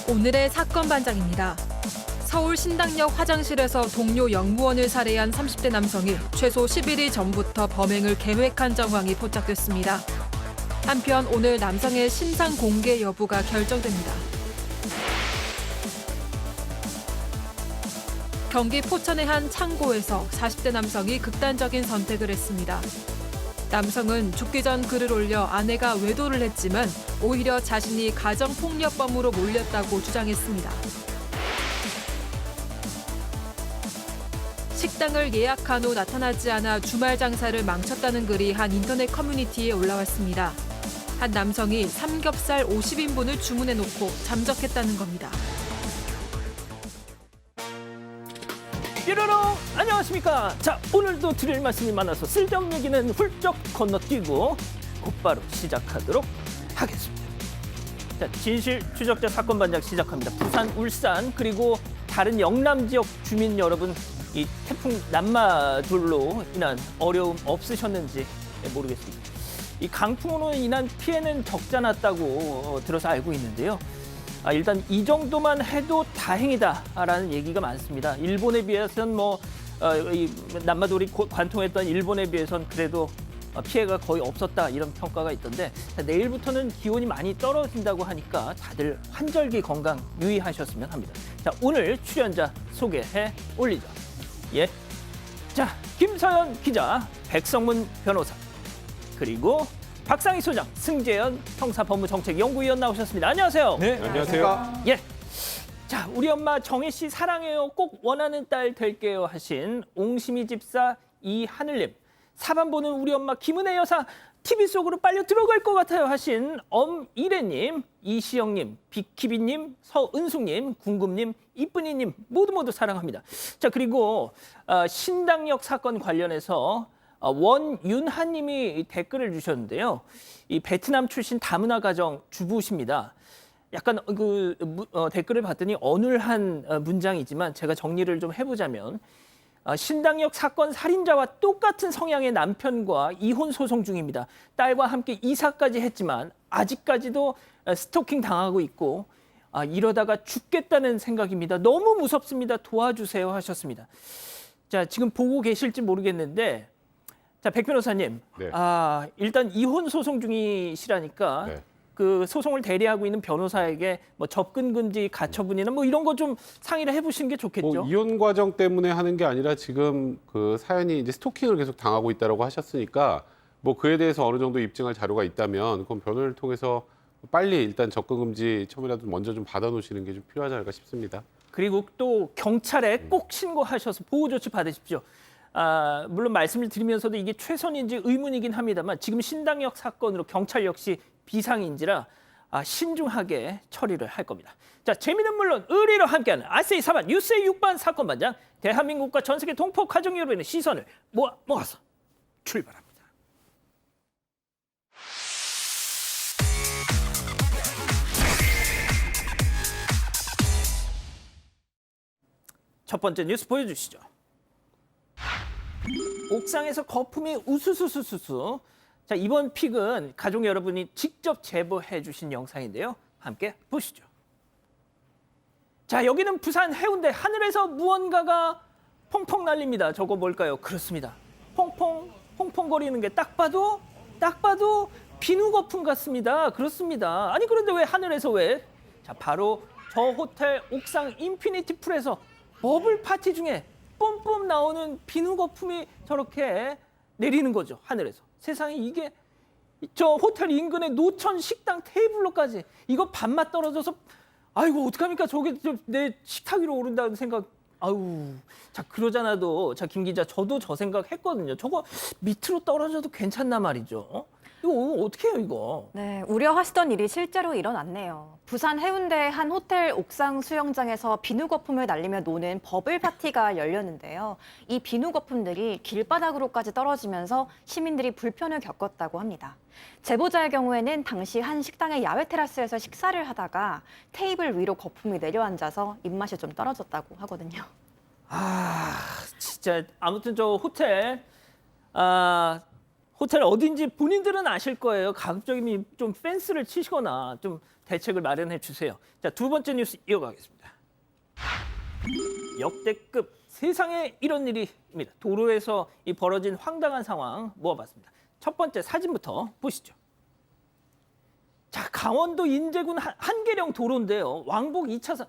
오늘의 사건 반장입니다. 서울 신당역 화장실에서 동료 영무원을 살해한 30대 남성이 최소 11일 전부터 범행을 계획한 정황이 포착됐습니다. 한편 오늘 남성의 신상 공개 여부가 결정됩니다. 경기 포천의 한 창고에서 40대 남성이 극단적인 선택을 했습니다. 남성은 죽기 전 글을 올려 아내가 외도를 했지만 오히려 자신이 가정폭력범으로 몰렸다고 주장했습니다. 식당을 예약한 후 나타나지 않아 주말 장사를 망쳤다는 글이 한 인터넷 커뮤니티에 올라왔습니다. 한 남성이 삼겹살 50인분을 주문해놓고 잠적했다는 겁니다. 뾰로롱 안녕하십니까. 자, 오늘도 드릴 말씀이 많아서 쓸데없는 얘기는 훌쩍 건너뛰고 곧바로 시작하도록 하겠습니다. 자, 진실 추적자 사건 반장 시작합니다. 부산, 울산 그리고 다른 영남 지역 주민 여러분, 이 태풍 남마돌로 인한 어려움 없으셨는지 모르겠습니다. 이 강풍으로 인한 피해는 적지 않았다고 들어서 알고 있는데요. 일단 이 정도만 해도 다행이다라는 얘기가 많습니다. 일본에 비해서는 이 남마돌이 관통했던 일본에 비해서는 그래도 피해가 거의 없었다 이런 평가가 있던데, 내일부터는 기온이 많이 떨어진다고 하니까 다들 환절기 건강 유의하셨으면 합니다. 자, 오늘 출연자 소개해 올리죠. 예, 자, 김서연 기자, 백성문 변호사, 그리고 박상희 소장, 승재현 형사법무정책연구위원 나오셨습니다. 안녕하세요. 네, 안녕하세요. 예. 자, 우리 엄마 정혜 씨 사랑해요. 꼭 원하는 딸 될게요 하신 옹심이 집사 이하늘님, 사반 보는 우리 엄마 김은혜 여사 TV 속으로 빨려 들어갈 것 같아요 하신 엄이래님, 이시영님, 비키비님, 서은숙님, 궁금님, 이쁜이님 모두 사랑합니다. 자, 그리고 신당역 사건 관련해서 원윤하님이 댓글을 주셨는데요. 이 베트남 출신 다문화 가정 주부십니다. 약간 댓글을 봤더니 어눌한 문장이지만 제가 정리를 좀 해보자면, 신당역 사건 살인자와 똑같은 성향의 남편과 이혼 소송 중입니다. 딸과 함께 이사까지 했지만 아직까지도 스토킹 당하고 있고 이러다가 죽겠다는 생각입니다. 너무 무섭습니다. 도와주세요 하셨습니다. 자, 지금 보고 계실지 모르겠는데, 자, 백 변호사님, 네. 일단 이혼 소송 중이시라니까 네. 그 소송을 대리하고 있는 변호사에게 뭐 접근 금지 가처분이나 뭐 이런 거 좀 상의를 해보시는 게 좋겠죠. 이혼 과정 때문에 하는 게 아니라 지금 그 사연이 이제 스토킹을 계속 당하고 있다라고 하셨으니까 뭐 그에 대해서 어느 정도 입증할 자료가 있다면 그건 변호를 통해서 빨리 일단 접근 금지 처분이라도 먼저 좀 받아놓으시는 게 좀 필요하지 않을까 싶습니다. 그리고 또 경찰에 꼭 신고하셔서 보호 조치 받으십시오. 물론 말씀을 드리면서도 이게 최선인지 의문이긴 합니다만 지금 신당역 사건으로 경찰 역시 비상인지라 신중하게 처리를 할 겁니다. 자, 재미는 물론 의리로 함께하는 아세이 사반 뉴스의 6반 사건 반장, 대한민국과 전 세계 동포 가족 여러분의 시선을 모아서 출발합니다. 첫 번째 뉴스 보여주시죠. 옥상에서 거품이 우수수수수수. 자, 이번 픽은 가족 여러분이 직접 제보해 주신 영상인데요. 함께 보시죠. 자, 여기는 부산 해운대, 하늘에서 무언가가 퐁퐁 날립니다. 저거 뭘까요? 그렇습니다. 퐁퐁 거리는 게 딱 봐도 비누 거품 같습니다. 그렇습니다. 아니, 그런데 왜 하늘에서 왜? 자, 바로 저 호텔 옥상 인피니티 풀에서 버블 파티 중에 뿜뿜 나오는 비누 거품이 저렇게 내리는 거죠, 하늘에서. 세상에, 이게 저 호텔 인근의 노천 식당 테이블로까지 이거 반맛 떨어져서 아이고 어떡합니까? 저게 내 식탁 위로 오른다는 생각. 아유, 자, 그러잖아도, 자, 김 기자, 저도 저 생각 했거든요. 저거 밑으로 떨어져도 괜찮나 말이죠. 이거 어떻게 해요, 이거? 네, 우려하시던 일이 실제로 일어났네요. 부산 해운대 한 호텔 옥상 수영장에서 비누 거품을 날리며 노는 버블 파티가 열렸는데요. 이 비누 거품들이 길바닥으로까지 떨어지면서 시민들이 불편을 겪었다고 합니다. 제보자의 경우에는 당시 한 식당의 야외 테라스에서 식사를 하다가 테이블 위로 거품이 내려앉아서 입맛이 좀 떨어졌다고 하거든요. 진짜 아무튼 저 호텔 호텔 어딘지 본인들은 아실 거예요. 가급적이면 좀 펜스를 치시거나 좀 대책을 마련해 주세요. 자, 두 번째 뉴스 이어가겠습니다. 역대급 세상에 이런 일이입니다. 도로에서 이 벌어진 황당한 상황 모아봤습니다. 첫 번째 사진부터 보시죠. 자, 강원도 인제군 한계령 도로인데요. 왕복 2차선.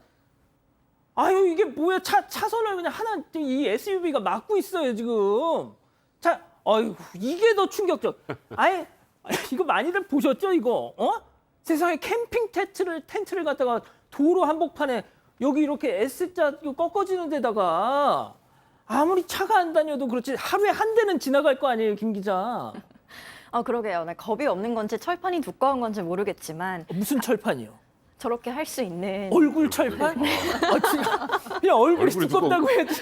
아유, 이게 뭐야? 차선을 그냥 하나 이 SUV가 막고 있어요, 지금. 자, 아유, 이게 더 충격적. 아예 이거 많이들 보셨죠, 이거? 세상에 캠핑 텐트를 갖다가 도로 한복판에 여기 이렇게 S자 꺾어지는 데다가 아무리 차가 안 다녀도 그렇지 하루에 한 대는 지나갈 거 아니에요, 김 기자. 그러게요. 네, 겁이 없는 건지 철판이 두꺼운 건지 모르겠지만 무슨 철판이요? 저렇게 할 수 있는 얼굴 철판? 그냥 얼굴이 얼굴이 두껍다고 해도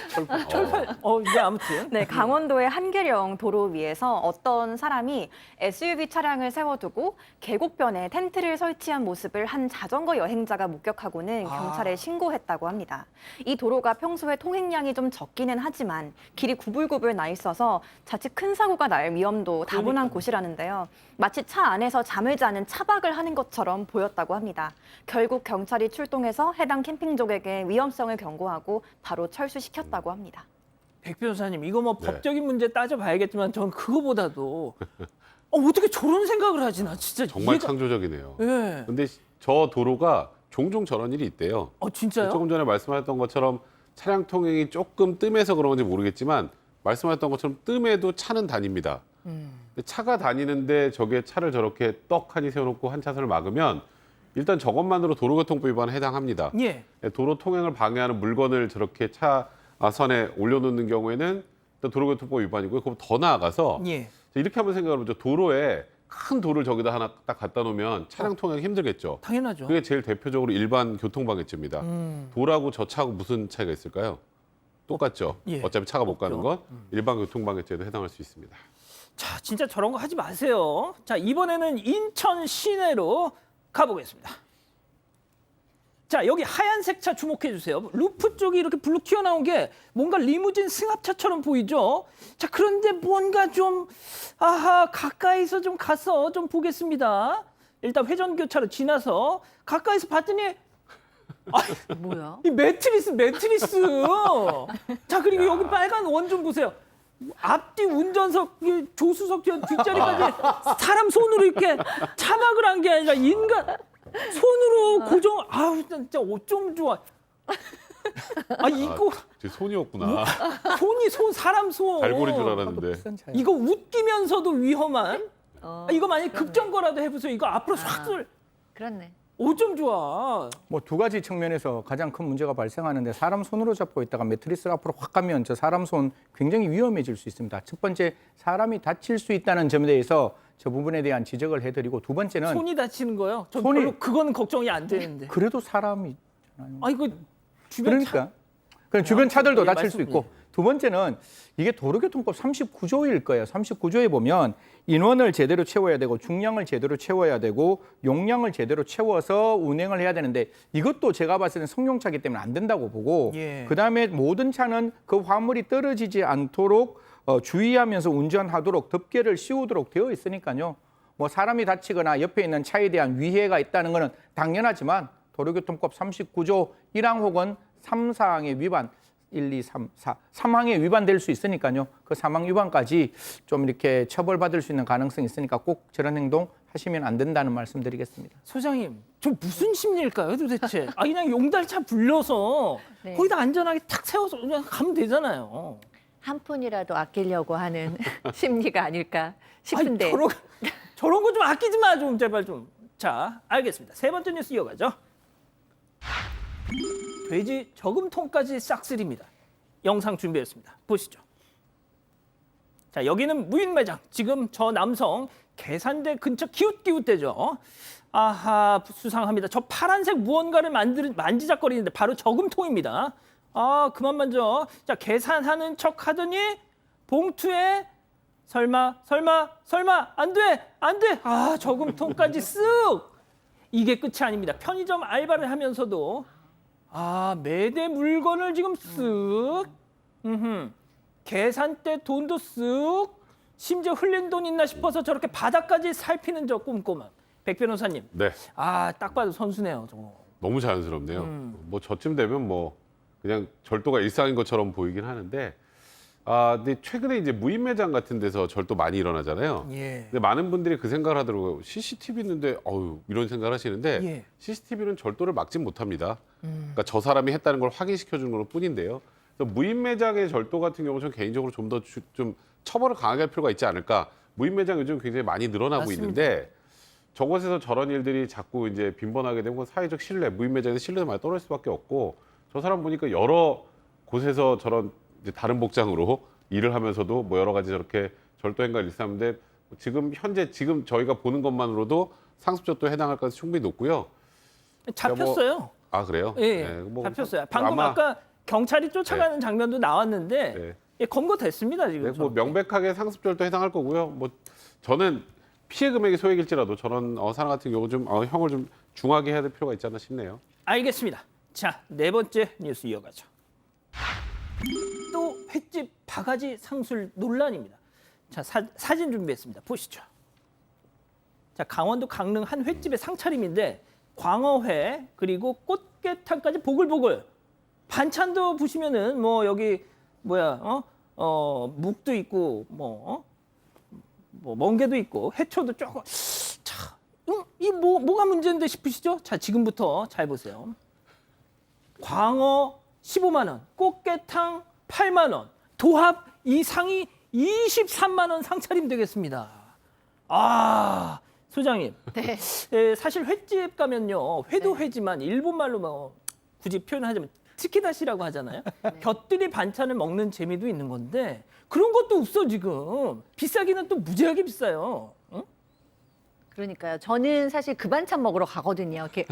철판. 이게 아무튼. 네, 강원도의 한계령 도로 위에서 어떤 사람이 SUV 차량을 세워두고 계곡변에 텐트를 설치한 모습을 한 자전거 여행자가 목격하고는 경찰에 신고했다고 합니다. 이 도로가 평소에 통행량이 좀 적기는 하지만 길이 구불구불 나 있어서 자칫 큰 사고가 날 위험도 다분한 곳이라는데요. 마치 차 안에서 잠을 자는 차박을 하는 것처럼 보였다고 합니다. 결국 경찰이 출동해서 해당 캠핑족에게 위험성을 경고하고 바로 철수시켰다고 합니다. 백 변호사님, 이거 뭐 네. 법적인 문제 따져봐야겠지만 저는 그거보다도 어떻게 저런 생각을 하지? 나 진짜 정말 이해가... 창조적이네요. 예. 근데 저 도로가 종종 저런 일이 있대요. 진짜요? 조금 전에 말씀하셨던 것처럼 차량 통행이 조금 뜸해서 그런 건지 모르겠지만 말씀하셨던 것처럼 뜸해도 차는 다닙니다. 근데 차가 다니는데 저게 차를 저렇게 떡하니 세워놓고 한 차선을 막으면 일단 저것만으로 도로교통법 위반에 해당합니다. 예. 도로 통행을 방해하는 물건을 저렇게 차선에 올려놓는 경우에는 일단 도로교통법 위반이고요. 그럼 더 나아가서 예. 이렇게 한번 생각해 보죠. 도로에 큰 돌을 저기다 하나 딱 갖다 놓으면 차량 통행 힘들겠죠. 당연하죠. 그게 제일 대표적으로 일반 교통방해죄입니다. 돌하고 저 차하고 무슨 차이가 있을까요? 똑같죠. 예. 어차피 차가 못 가는 건 없죠. 일반 교통방해죄도 해당할 수 있습니다. 자, 진짜 저런 거 하지 마세요. 자, 이번에는 인천 시내로 가보겠습니다. 자, 여기 하얀색 차 주목해 주세요. 루프 쪽이 이렇게 블룩 튀어나온 게 뭔가 리무진 승합차처럼 보이죠? 자, 그런데 뭔가 좀 가까이서 좀 가서 좀 보겠습니다. 일단 회전교차로 지나서 가까이서 봤더니 뭐야? 이 매트리스. 자, 그리고 여기 빨간 원 좀 보세요. 앞뒤 운전석, 이 조수석 뒷자리까지 사람 손으로 이렇게 차박을 한 게 아니라 인간 손으로 고정. 진짜 어쩜 좋아. 이거 제 손이었구나. 사람 손. 발골인 줄 알았는데. 이거 웃기면서도 위험한. 이거 만약 급정거라도 해보세요. 이거 앞으로 싹 그렇네. 어쩜 좋아. 뭐 두 가지 측면에서 가장 큰 문제가 발생하는데 사람 손으로 잡고 있다가 매트리스를 앞으로 확 가면 저 사람 손 굉장히 위험해질 수 있습니다. 첫 번째, 사람이 다칠 수 있다는 점에 대해서 저 부분에 대한 지적을 해드리고 두 번째는 손이 다치는 거요? 전 손이- 별로 그거는 걱정이 안 되는데. 그래도 사람이 이거 주변 그러니까 그럼 주변 차들도 예, 다칠 수 말씀- 있고 두 번째는 이게 도로교통법 39조일 거예요. 39조에 보면 인원을 제대로 채워야 되고 중량을 제대로 채워야 되고 용량을 제대로 채워서 운행을 해야 되는데 이것도 제가 봤을 때는 승용차기 때문에 안 된다고 보고 예. 그다음에 모든 차는 그 화물이 떨어지지 않도록 주의하면서 운전하도록 덮개를 씌우도록 되어 있으니까요. 뭐 사람이 다치거나 옆에 있는 차에 대한 위해가 있다는 것은 당연하지만 도로교통법 39조 1항 혹은 3, 4항의 위반 1, 2, 3, 4, 3항에 위반될 수 있으니까요. 그 3항 위반까지 좀 이렇게 처벌받을 수 있는 가능성이 있으니까 꼭 저런 행동 하시면 안 된다는 말씀드리겠습니다. 소장님, 저 무슨 심리일까요, 도대체? 그냥 용달차 불러서 네. 거기다 안전하게 탁 세워서 그냥 가면 되잖아요. 한 푼이라도 아끼려고 하는 심리가 아닐까 싶은데. 저런 거 좀 아끼지 마, 좀 제발 좀. 자, 알겠습니다. 세 번째 뉴스 이어가죠. 돼지 저금통까지 싹쓸이입니다. 영상 준비했습니다. 보시죠. 자, 여기는 무인 매장. 지금 저 남성 계산대 근처 기웃기웃대죠. 수상합니다. 저 파란색 무언가를 만지작거리는데 바로 저금통입니다. 그만 만져. 자, 계산하는 척 하더니 봉투에 설마 안 돼. 저금통까지 쓱. 이게 끝이 아닙니다. 편의점 알바를 하면서도 매대 물건을 지금 쓱. 계산대 돈도 쓱. 심지어 흘린 돈 있나 싶어서 저렇게 바닥까지 살피는 저 꼼꼼함. 백 변호사님. 네, 아, 딱 봐도 선수네요, 저거. 너무 자연스럽네요. 뭐 저쯤 되면 뭐 그냥 절도가 일상인 것처럼 보이긴 하는데, 근데 최근에 이제 무인 매장 같은 데서 절도 많이 일어나잖아요. 예. 근데 많은 분들이 그 생각을 하더라고요. CCTV 있는데, 이런 생각을 하시는데, 예. CCTV는 절도를 막진 못합니다. 그러니까 저 사람이 했다는 걸 확인시켜 주는 것 뿐인데요. 그래서 무인 매장의 절도 같은 경우는 저는 개인적으로 좀 더 좀 처벌을 강하게 할 필요가 있지 않을까. 무인 매장 요즘 굉장히 많이 늘어나고 맞습니다. 있는데, 저곳에서 저런 일들이 자꾸 이제 빈번하게 되면 사회적 신뢰, 무인 매장에서 신뢰가 많이 떨어질 수밖에 없고, 저 사람 보니까 여러 곳에서 저런 이제 다른 복장으로 일을 하면서도 뭐 여러 가지 저렇게 절도 행각을 일삼는데, 현재 저희가 보는 것만으로도 상습절도에 해당할 가능성이 충분히 높고요. 잡혔어요. 그래요? 예, 네, 뭐 잡혔어요. 방금 아마- 아까 경찰이 쫓아가는 장면도 나왔는데 네. 예, 검거됐습니다 지금. 네, 뭐 저렇게. 명백하게 상습절도 해당할 거고요. 뭐 저는 피해 금액이 소액일지라도 저런 사람 같은 경우 좀 형을 좀 중하게 해야 될 필요가 있지 않나 싶네요. 알겠습니다. 자, 네 번째 뉴스 이어가죠. 또 횟집 바가지 상술 논란입니다. 자, 사진 준비했습니다. 보시죠. 자, 강원도 강릉 한 횟집의 상차림인데 광어회 그리고 꽃게탕까지 보글보글. 반찬도 보시면은 뭐 여기 묵도 있고 뭐 멍게도 있고 해초도 조금. 자, 이 뭐가 문제인데 싶으시죠? 자, 지금부터 잘 보세요. 광어 15만 원, 꽃게탕 8만 원, 도합 이 상이 23만 원 상차림 되겠습니다. 아, 소장님. 네. 사실 횟집 가면요, 회도 회지만 일본 말로 뭐 굳이 표현하자면 치키다시라고 하잖아요. 곁들이 반찬을 먹는 재미도 있는 건데 그런 것도 없어 지금. 비싸기는 또 무지하게 비싸요. 응? 그러니까요. 저는 사실 그 반찬 먹으러 가거든요. 이렇게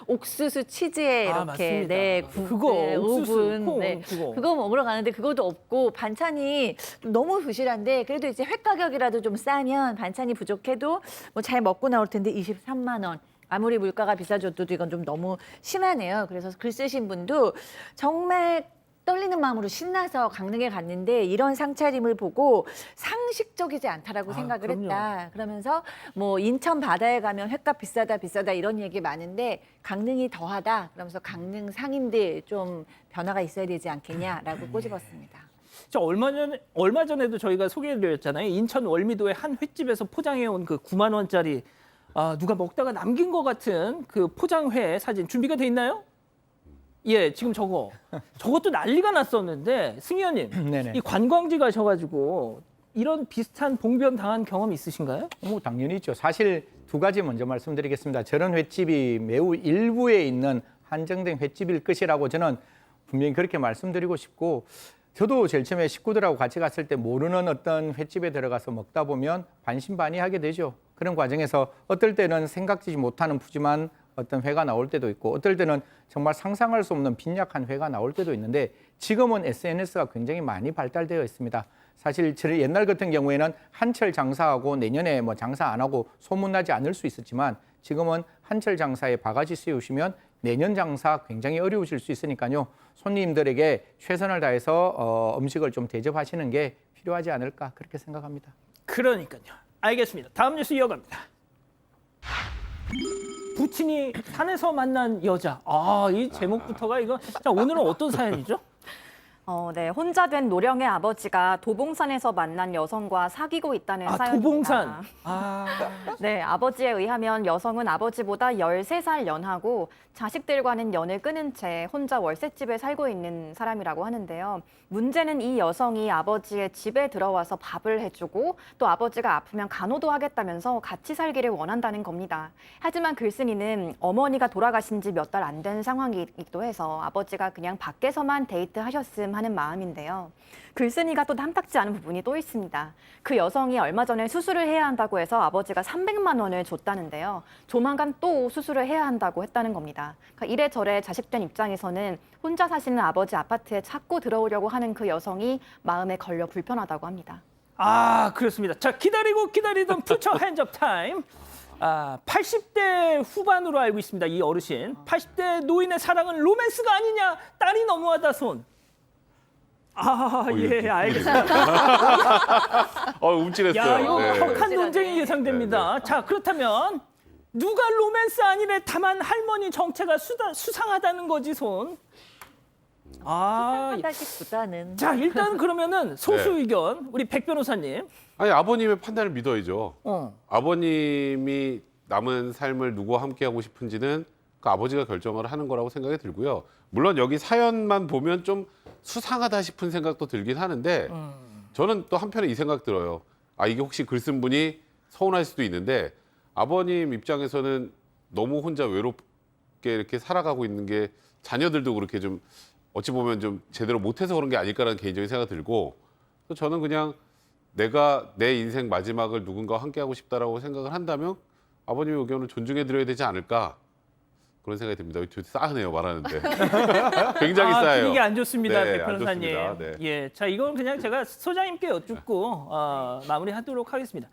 옥수수 치즈에 이렇게 맞습니다. 네, 그거, 네, 옥수수, 오븐 콩, 네, 그거. 그거 먹으러 가는데 그것도 없고 반찬이 너무 부실한데 그래도 이제 회 가격이라도 좀 싸면 반찬이 부족해도 뭐 잘 먹고 나올 텐데 23만 원. 아무리 물가가 비싸져도 이건 좀 너무 심하네요. 그래서 글 쓰신 분도 정말 떨리는 마음으로 신나서 강릉에 갔는데 이런 상차림을 보고 상식적이지 않다라고 생각을 그럼요. 했다. 그러면서 뭐 인천 바다에 가면 횟값 비싸다 이런 얘기 많은데 강릉이 더하다. 그러면서 강릉 상인들 좀 변화가 있어야 되지 않겠냐라고 꼬집었습니다. 저 얼마 전에도 저희가 소개해드렸잖아요. 인천 월미도의 한 횟집에서 포장해온 그 9만 원짜리 누가 먹다가 남긴 것 같은 그 포장회 사진 준비가 돼 있나요? 예, 지금 저것도 난리가 났었는데 승희 의원님, 네네. 이 관광지 가셔가지고 이런 비슷한 봉변 당한 경험 있으신가요? 뭐 당연히 있죠. 사실 두 가지 먼저 말씀드리겠습니다. 저런 횟집이 매우 일부에 있는 한정된 횟집일 것이라고 저는 분명히 그렇게 말씀드리고 싶고, 저도 제일 처음에 식구들하고 같이 갔을 때 모르는 어떤 횟집에 들어가서 먹다 보면 반신반의하게 되죠. 그런 과정에서 어떨 때는 생각지지 못하는 푸짐한 어떤 회가 나올 때도 있고, 어떨 때는 정말 상상할 수 없는 빈약한 회가 나올 때도 있는데, 지금은 SNS가 굉장히 많이 발달되어 있습니다. 사실 옛날 같은 경우에는 한철 장사하고 내년에 뭐 장사 안 하고 소문나지 않을 수 있었지만, 지금은 한철 장사에 바가지 씌우시면 내년 장사 굉장히 어려우실 수 있으니까요. 손님들에게 최선을 다해서 음식을 좀 대접하시는 게 필요하지 않을까 그렇게 생각합니다. 그러니까요. 알겠습니다. 다음 뉴스 이어갑니다. 부친이 산에서 만난 여자. 이 제목부터가 이거. 자, 오늘은 어떤 사연이죠? 네, 혼자 된 노령의 아버지가 도봉산에서 만난 여성과 사귀고 있다는 사연입니다. 도봉산. 네, 아버지에 의하면 여성은 아버지보다 13살 연하고 자식들과는 연을 끊은 채 혼자 월세집에 살고 있는 사람이라고 하는데요. 문제는 이 여성이 아버지의 집에 들어와서 밥을 해주고 또 아버지가 아프면 간호도 하겠다면서 같이 살기를 원한다는 겁니다. 하지만 글쓴이는 어머니가 돌아가신 지 몇 달 안 된 상황이기도 해서 아버지가 그냥 밖에서만 데이트하셨음 하는 마음인데요. 글쓴이가 또 탐탁지 않은 부분이 또 있습니다. 그 여성이 얼마 전에 수술을 해야 한다고 해서 아버지가 300만 원을 줬다는데요. 조만간 또 수술을 해야 한다고 했다는 겁니다. 그러니까 이래저래 자식된 입장에서는 혼자 사시는 아버지 아파트에 찾고 들어오려고 하는 그 여성이 마음에 걸려 불편하다고 합니다. 그렇습니다. 자, 기다리던 퓨처 핸즈업 타임. 80대 후반으로 알고 있습니다. 이 어르신. 80대 노인의 사랑은 로맨스가 아니냐. 딸이 너무하다 손. 예, 알겠습니다. 움찔했어요. 야, 이거 네. 격한 논쟁이 예상됩니다. 자, 그렇다면 누가 로맨스 아니래 다만 할머니 정체가 수상하다는 거지 손. 하다기보다는 자, 일단 그러면은 소수 네. 의견 우리 백 변호사님. 아니 아버님의 판단을 믿어야죠. 어. 아버님이 남은 삶을 누구와 함께 하고 싶은지는 그 아버지가 결정을 하는 거라고 생각이 들고요. 물론 여기 사연만 보면 좀 수상하다 싶은 생각도 들긴 하는데 저는 또 한편에 이 생각 들어요. 아, 이게 혹시 글 쓴 분이 서운할 수도 있는데 아버님 입장에서는 너무 혼자 외롭게 이렇게 살아가고 있는 게 자녀들도 그렇게 좀 어찌 보면 좀 제대로 못해서 그런 게 아닐까라는 개인적인 생각이 들고 또 저는 그냥 내가 내 인생 마지막을 누군가와 함께하고 싶다라고 생각을 한다면 아버님의 의견을 존중해드려야 되지 않을까 그런 생각이 듭니다. 되게 싸하네요 말하는데 굉장히 싸요. 분위기 안 좋습니다, 네, 백 안 변호사님. 좋습니다. 네. 예, 자 이건 그냥 제가 소장님께 여쭙고 마무리하도록 하겠습니다.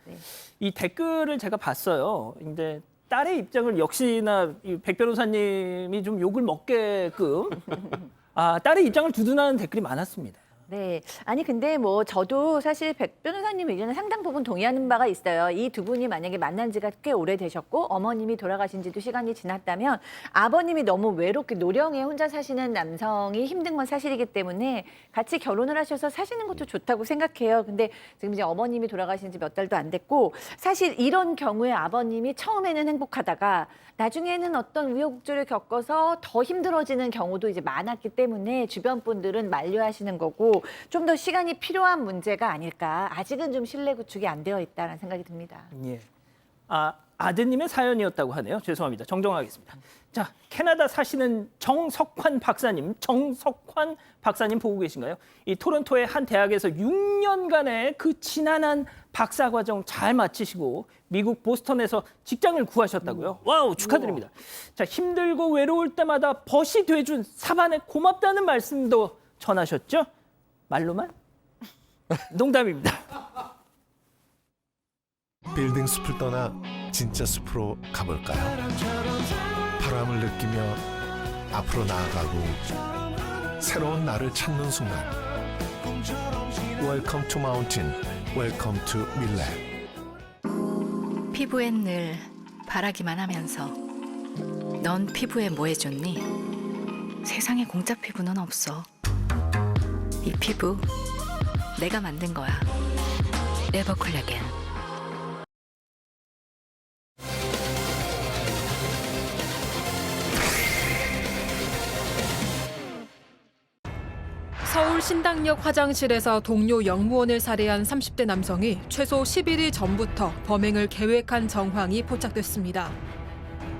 이 댓글을 제가 봤어요. 근데 딸의 입장을 역시나 백 변호사님이 좀 욕을 먹게끔 딸의 입장을 두둔하는 댓글이 많았습니다. 네. 아니 근데 뭐 저도 사실 백 변호사님 의견은 상당 부분 동의하는 바가 있어요. 이 두 분이 만약에 만난 지가 꽤 오래되셨고 어머님이 돌아가신 지도 시간이 지났다면 아버님이 너무 외롭게 노령에 혼자 사시는 남성이 힘든 건 사실이기 때문에 같이 결혼을 하셔서 사시는 것도 좋다고 생각해요. 근데 지금 이제 어머님이 돌아가신 지 몇 달도 안 됐고 사실 이런 경우에 아버님이 처음에는 행복하다가 나중에는 어떤 우여곡절을 겪어서 더 힘들어지는 경우도 이제 많았기 때문에 주변 분들은 만류하시는 거고 좀 더 시간이 필요한 문제가 아닐까. 아직은 좀 신뢰 구축이 안 되어 있다는 생각이 듭니다. 예. 아드님의 사연이었다고 하네요. 죄송합니다. 정정하겠습니다. 자, 캐나다 사시는 정석환 박사님 보고 계신가요? 이 토론토의 한 대학에서 6년간의 그 지난한 박사 과정 잘 마치시고 미국 보스턴에서 직장을 구하셨다고요. 와우, 축하드립니다. 자, 힘들고 외로울 때마다 벗이 돼준 사반에 고맙다는 말씀도 전하셨죠? 말로만? 농담입니다. 빌딩 숲을 떠나 진짜 숲으로 가볼까요? 바람을 느끼며 앞으로 나아가고 새로운 나를 찾는 순간 Welcome to Mountain, Welcome to Millet. 피부엔 늘 바라기만 하면서 넌 피부에 뭐 해줬니? 세상에 공짜 피부는 없어. 이 피부 내가 만든 거야. 에버콜라겐. 서울 신당역 화장실에서 동료 영무원을 살해한 30대 남성이 최소 11일 전부터 범행을 계획한 정황이 포착됐습니다.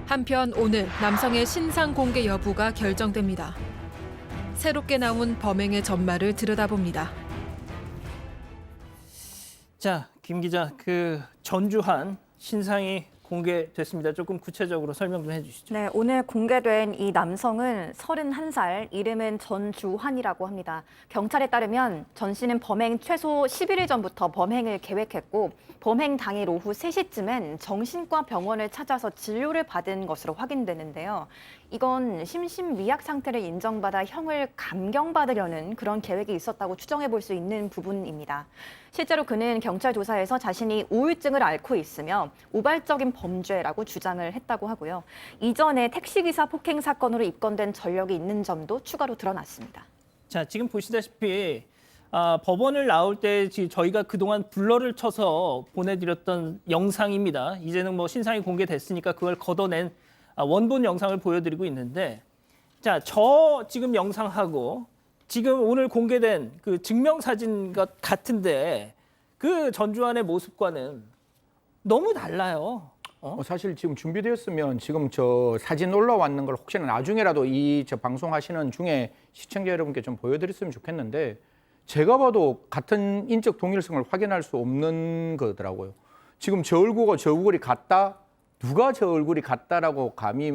한편 오늘 남성의 신상 공개 여부가 결정됩니다. 새롭게 나온 범행의 전말을 들여다봅니다. 자, 김 기자, 그 전주한 신상이 공개됐습니다. 조금 구체적으로 설명 좀 해주시죠. 네, 오늘 공개된 이 남성은 31살, 이름은 전주환이라고 합니다. 경찰에 따르면 전 씨는 범행 최소 11일 전부터 범행을 계획했고 범행 당일 오후 3시쯤엔 정신과 병원을 찾아서 진료를 받은 것으로 확인되는데요. 이건 심신미약 상태를 인정받아 형을 감경받으려는 그런 계획이 있었다고 추정해 볼 수 있는 부분입니다. 실제로 그는 경찰 조사에서 자신이 우울증을 앓고 있으며 우발적인 범죄라고 주장을 했다고 하고요. 이전에 택시기사 폭행 사건으로 입건된 전력이 있는 점도 추가로 드러났습니다. 자, 지금 보시다시피 법원을 나올 때 저희가 그동안 블러를 쳐서 보내드렸던 영상입니다. 이제는 뭐 신상이 공개됐으니까 그걸 걷어낸 원본 영상을 보여드리고 있는데, 자, 저 지금 영상하고 지금 오늘 공개된 그 증명사진 같은데 그 전주환의 모습과는 너무 달라요. 사실 지금 준비되었으면 지금 저 사진 올라왔는 걸 혹시나 나중에라도 이 저 방송하시는 중에 시청자 여러분께 좀 보여드렸으면 좋겠는데 제가 봐도 같은 인적 동일성을 확인할 수 없는 거더라고요. 지금 저 얼굴과 저 얼굴이 같다? 누가 저 얼굴이 같다라고 감히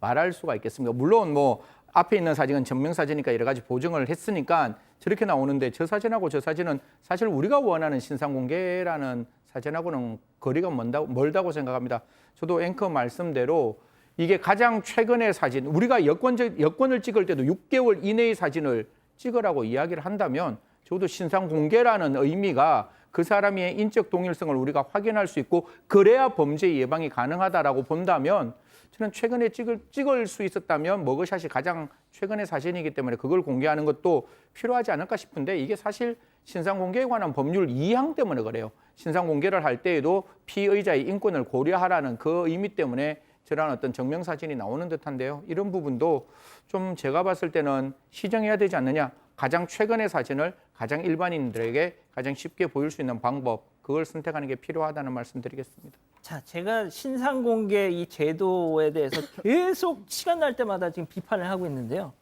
말할 수가 있겠습니까? 물론 뭐 앞에 있는 사진은 전명사진이니까 여러 가지 보정을 했으니까 저렇게 나오는데 저 사진하고 저 사진은 사실 우리가 원하는 신상 공개라는 사진하고는 거리가 멀다고 생각합니다. 저도 앵커 말씀대로 이게 가장 최근의 사진, 우리가 여권을 찍을 때도 6개월 이내의 사진을 찍으라고 이야기를 한다면 적어도 신상 공개라는 의미가 그 사람의 인적 동일성을 우리가 확인할 수 있고 그래야 범죄 예방이 가능하다라고 본다면 저는 최근에 찍을 수 있었다면 머그샷이 가장 최근의 사진이기 때문에 그걸 공개하는 것도 필요하지 않을까 싶은데 이게 사실 신상 공개에 관한 법률 2항 때문에 그래요. 신상 공개를 할 때에도 피의자의 인권을 고려하라는 그 의미 때문에 저런 어떤 증명사진이 나오는 듯한데요. 이런 부분도 좀 제가 봤을 때는 시정해야 되지 않느냐. 가장 최근의 사진을 가장 일반인들에게 가장 쉽게 보일 수 있는 방법, 그걸 선택하는 게 필요하다는 말씀드리겠습니다. 자, 제가 신상 공개 이 제도에 대해서 계속 시간 날 때마다 지금 비판을 하고 있는데요.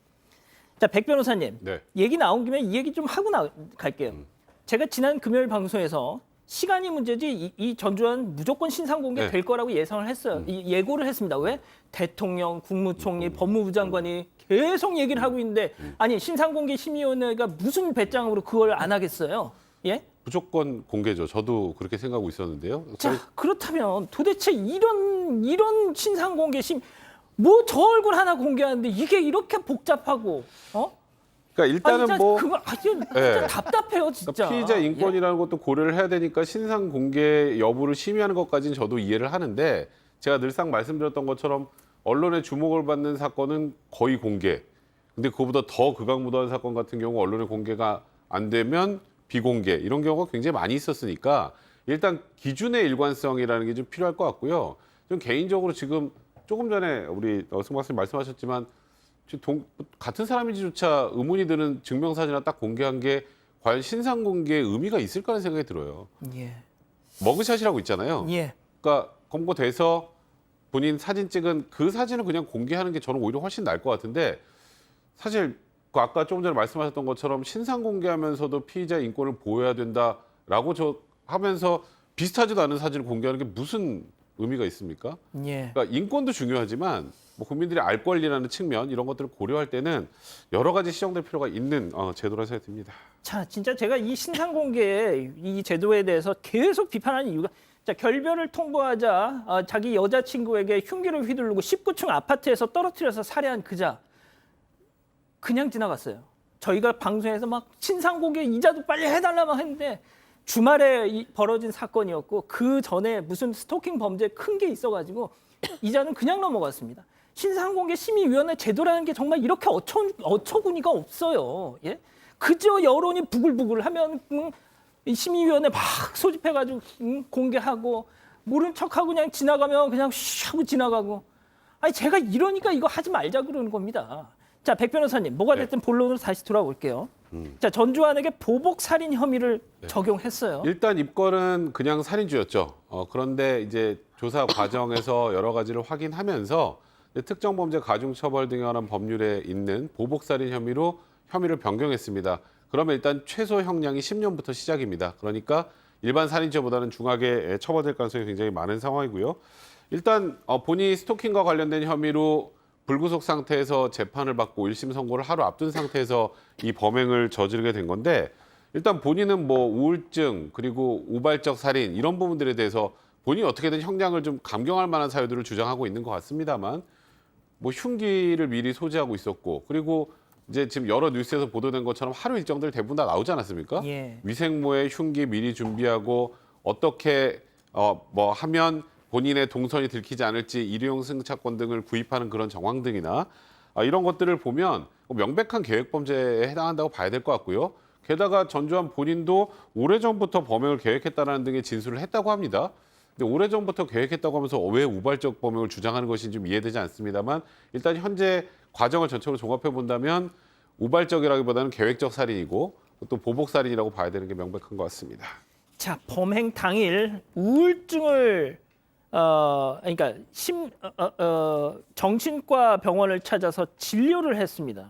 자, 백 변호사님, 네. 얘기 나온 김에 이 얘기 좀 하고 갈게요. 제가 지난 금요일 방송에서 시간이 문제지 이 전주환 무조건 신상 공개 네. 될 거라고 예상을 했어요. 예고를 했습니다. 왜? 대통령, 국무총리, 법무부 장관이 계속 얘기를 하고 있는데 아니 신상 공개 심의위원회가 무슨 배짱으로 그걸 안 하겠어요? 예? 무조건 공개죠. 저도 그렇게 생각하고 있었는데요. 자, 그렇다면 도대체 이런 신상 공개 뭐 저 얼굴 하나 공개하는데 이게 이렇게 복잡하고 그러니까 일단은 진짜 뭐 그거 진짜 네. 답답해요, 진짜. 그러니까 피의자 인권이라는 것도 고려를 해야 되니까 신상 공개 여부를 심의하는 것까지는 저도 이해를 하는데 제가 늘상 말씀드렸던 것처럼 언론의 주목을 받는 사건은 거의 공개. 근데 그거보다 더 극악무도한 사건 같은 경우 언론의 공개가 안 되면 비공개 이런 경우가 굉장히 많이 있었으니까 일단 기준의 일관성이라는 게 좀 필요할 것 같고요. 좀 개인적으로 지금 조금 전에 우리 승 박사님 말씀하셨지만 같은 사람인지조차 의문이 드는 증명사진을 딱 공개한 게 과연 신상 공개의 의미가 있을까 하는 생각이 들어요. 예. 머그샷이라고 있잖아요. 예. 그러니까 검거돼서 본인 사진 찍은 그 사진을 그냥 공개하는 게 저는 오히려 훨씬 나을 것 같은데 사실 그 아까 조금 전에 말씀하셨던 것처럼 신상 공개하면서도 피의자 인권을 보호해야 된다라고 하면서 비슷하지도 않은 사진을 공개하는 게 무슨 의미가 있습니까? 예. 그러니까 인권도 중요하지만 뭐 국민들이 알 권리라는 측면 이런 것들을 고려할 때는 여러 가지 시정될 필요가 있는 제도라 생각이 듭니다. 자, 진짜 제가 이 신상 공개 이 제도에 대해서 계속 비판하는 이유가 자, 결별을 통보하자 자기 여자친구에게 흉기를 휘두르고 19층 아파트에서 떨어뜨려서 살해한 그자 그냥 지나갔어요. 저희가 방송에서 막 신상 공개 이자도 빨리 해달라 막 했는데 주말에 벌어진 사건이었고 그 전에 무슨 스토킹 범죄 큰 게 있어가지고 이자는 그냥 넘어갔습니다. 신상공개 심의위원회 제도라는 게 정말 이렇게 어처구니가 없어요. 예? 그저 여론이 부글부글하면 이 심의위원회 막 소집해가지고 공개하고 모른 척하고 그냥 지나가면 그냥 쉬 하고 지나가고. 아니 제가 이러니까 이거 하지 말자 그러는 겁니다. 자, 백 변호사님 뭐가 됐든 본론으로 다시 돌아올게요. 자, 전주환에게 보복 살인 혐의를 적용했어요. 일단 입건은 그냥 살인죄였죠. 그런데 이제 조사 과정에서 여러 가지를 확인하면서 특정범죄 가중처벌 등에 관한 법률에 있는 보복살인 혐의로 혐의를 변경했습니다. 그러면 일단 최소 형량이 10년부터 시작입니다. 그러니까 일반 살인죄보다는 중하게 처벌될 가능성이 굉장히 많은 상황이고요. 일단 본인이 스토킹과 관련된 혐의로 불구속 상태에서 재판을 받고 1심 선고를 하루 앞둔 상태에서 이 범행을 저지르게 된 건데 일단 본인은 뭐 우울증 그리고 우발적 살인 이런 부분들에 대해서 본인이 어떻게든 형량을 좀 감경할 만한 사유들을 주장하고 있는 것 같습니다만 뭐 흉기를 미리 소지하고 있었고 그리고 이제 지금 여러 뉴스에서 보도된 것처럼 하루 일정들 대부분 다 나오지 않았습니까? 예. 위생모에 흉기 미리 준비하고 어떻게 뭐 하면 본인의 동선이 들키지 않을지 일회용 승차권 등을 구입하는 그런 정황 등이나 이런 것들을 보면 명백한 계획 범죄에 해당한다고 봐야 될 것 같고요. 게다가 전주환 본인도 오래전부터 범행을 계획했다라는 등의 진술을 했다고 합니다. 근데 오래전부터 계획했다고 하면서 왜 우발적 범행을 주장하는 것인지 좀 이해되지 않습니다만 일단 현재 과정을 전체로 종합해 본다면 우발적이라기보다는 계획적 살인이고 또 보복 살인이라고 봐야 되는 게 명백한 것 같습니다. 자, 범행 당일 우울증을 그러니까 정신과 병원을 찾아서 진료를 했습니다.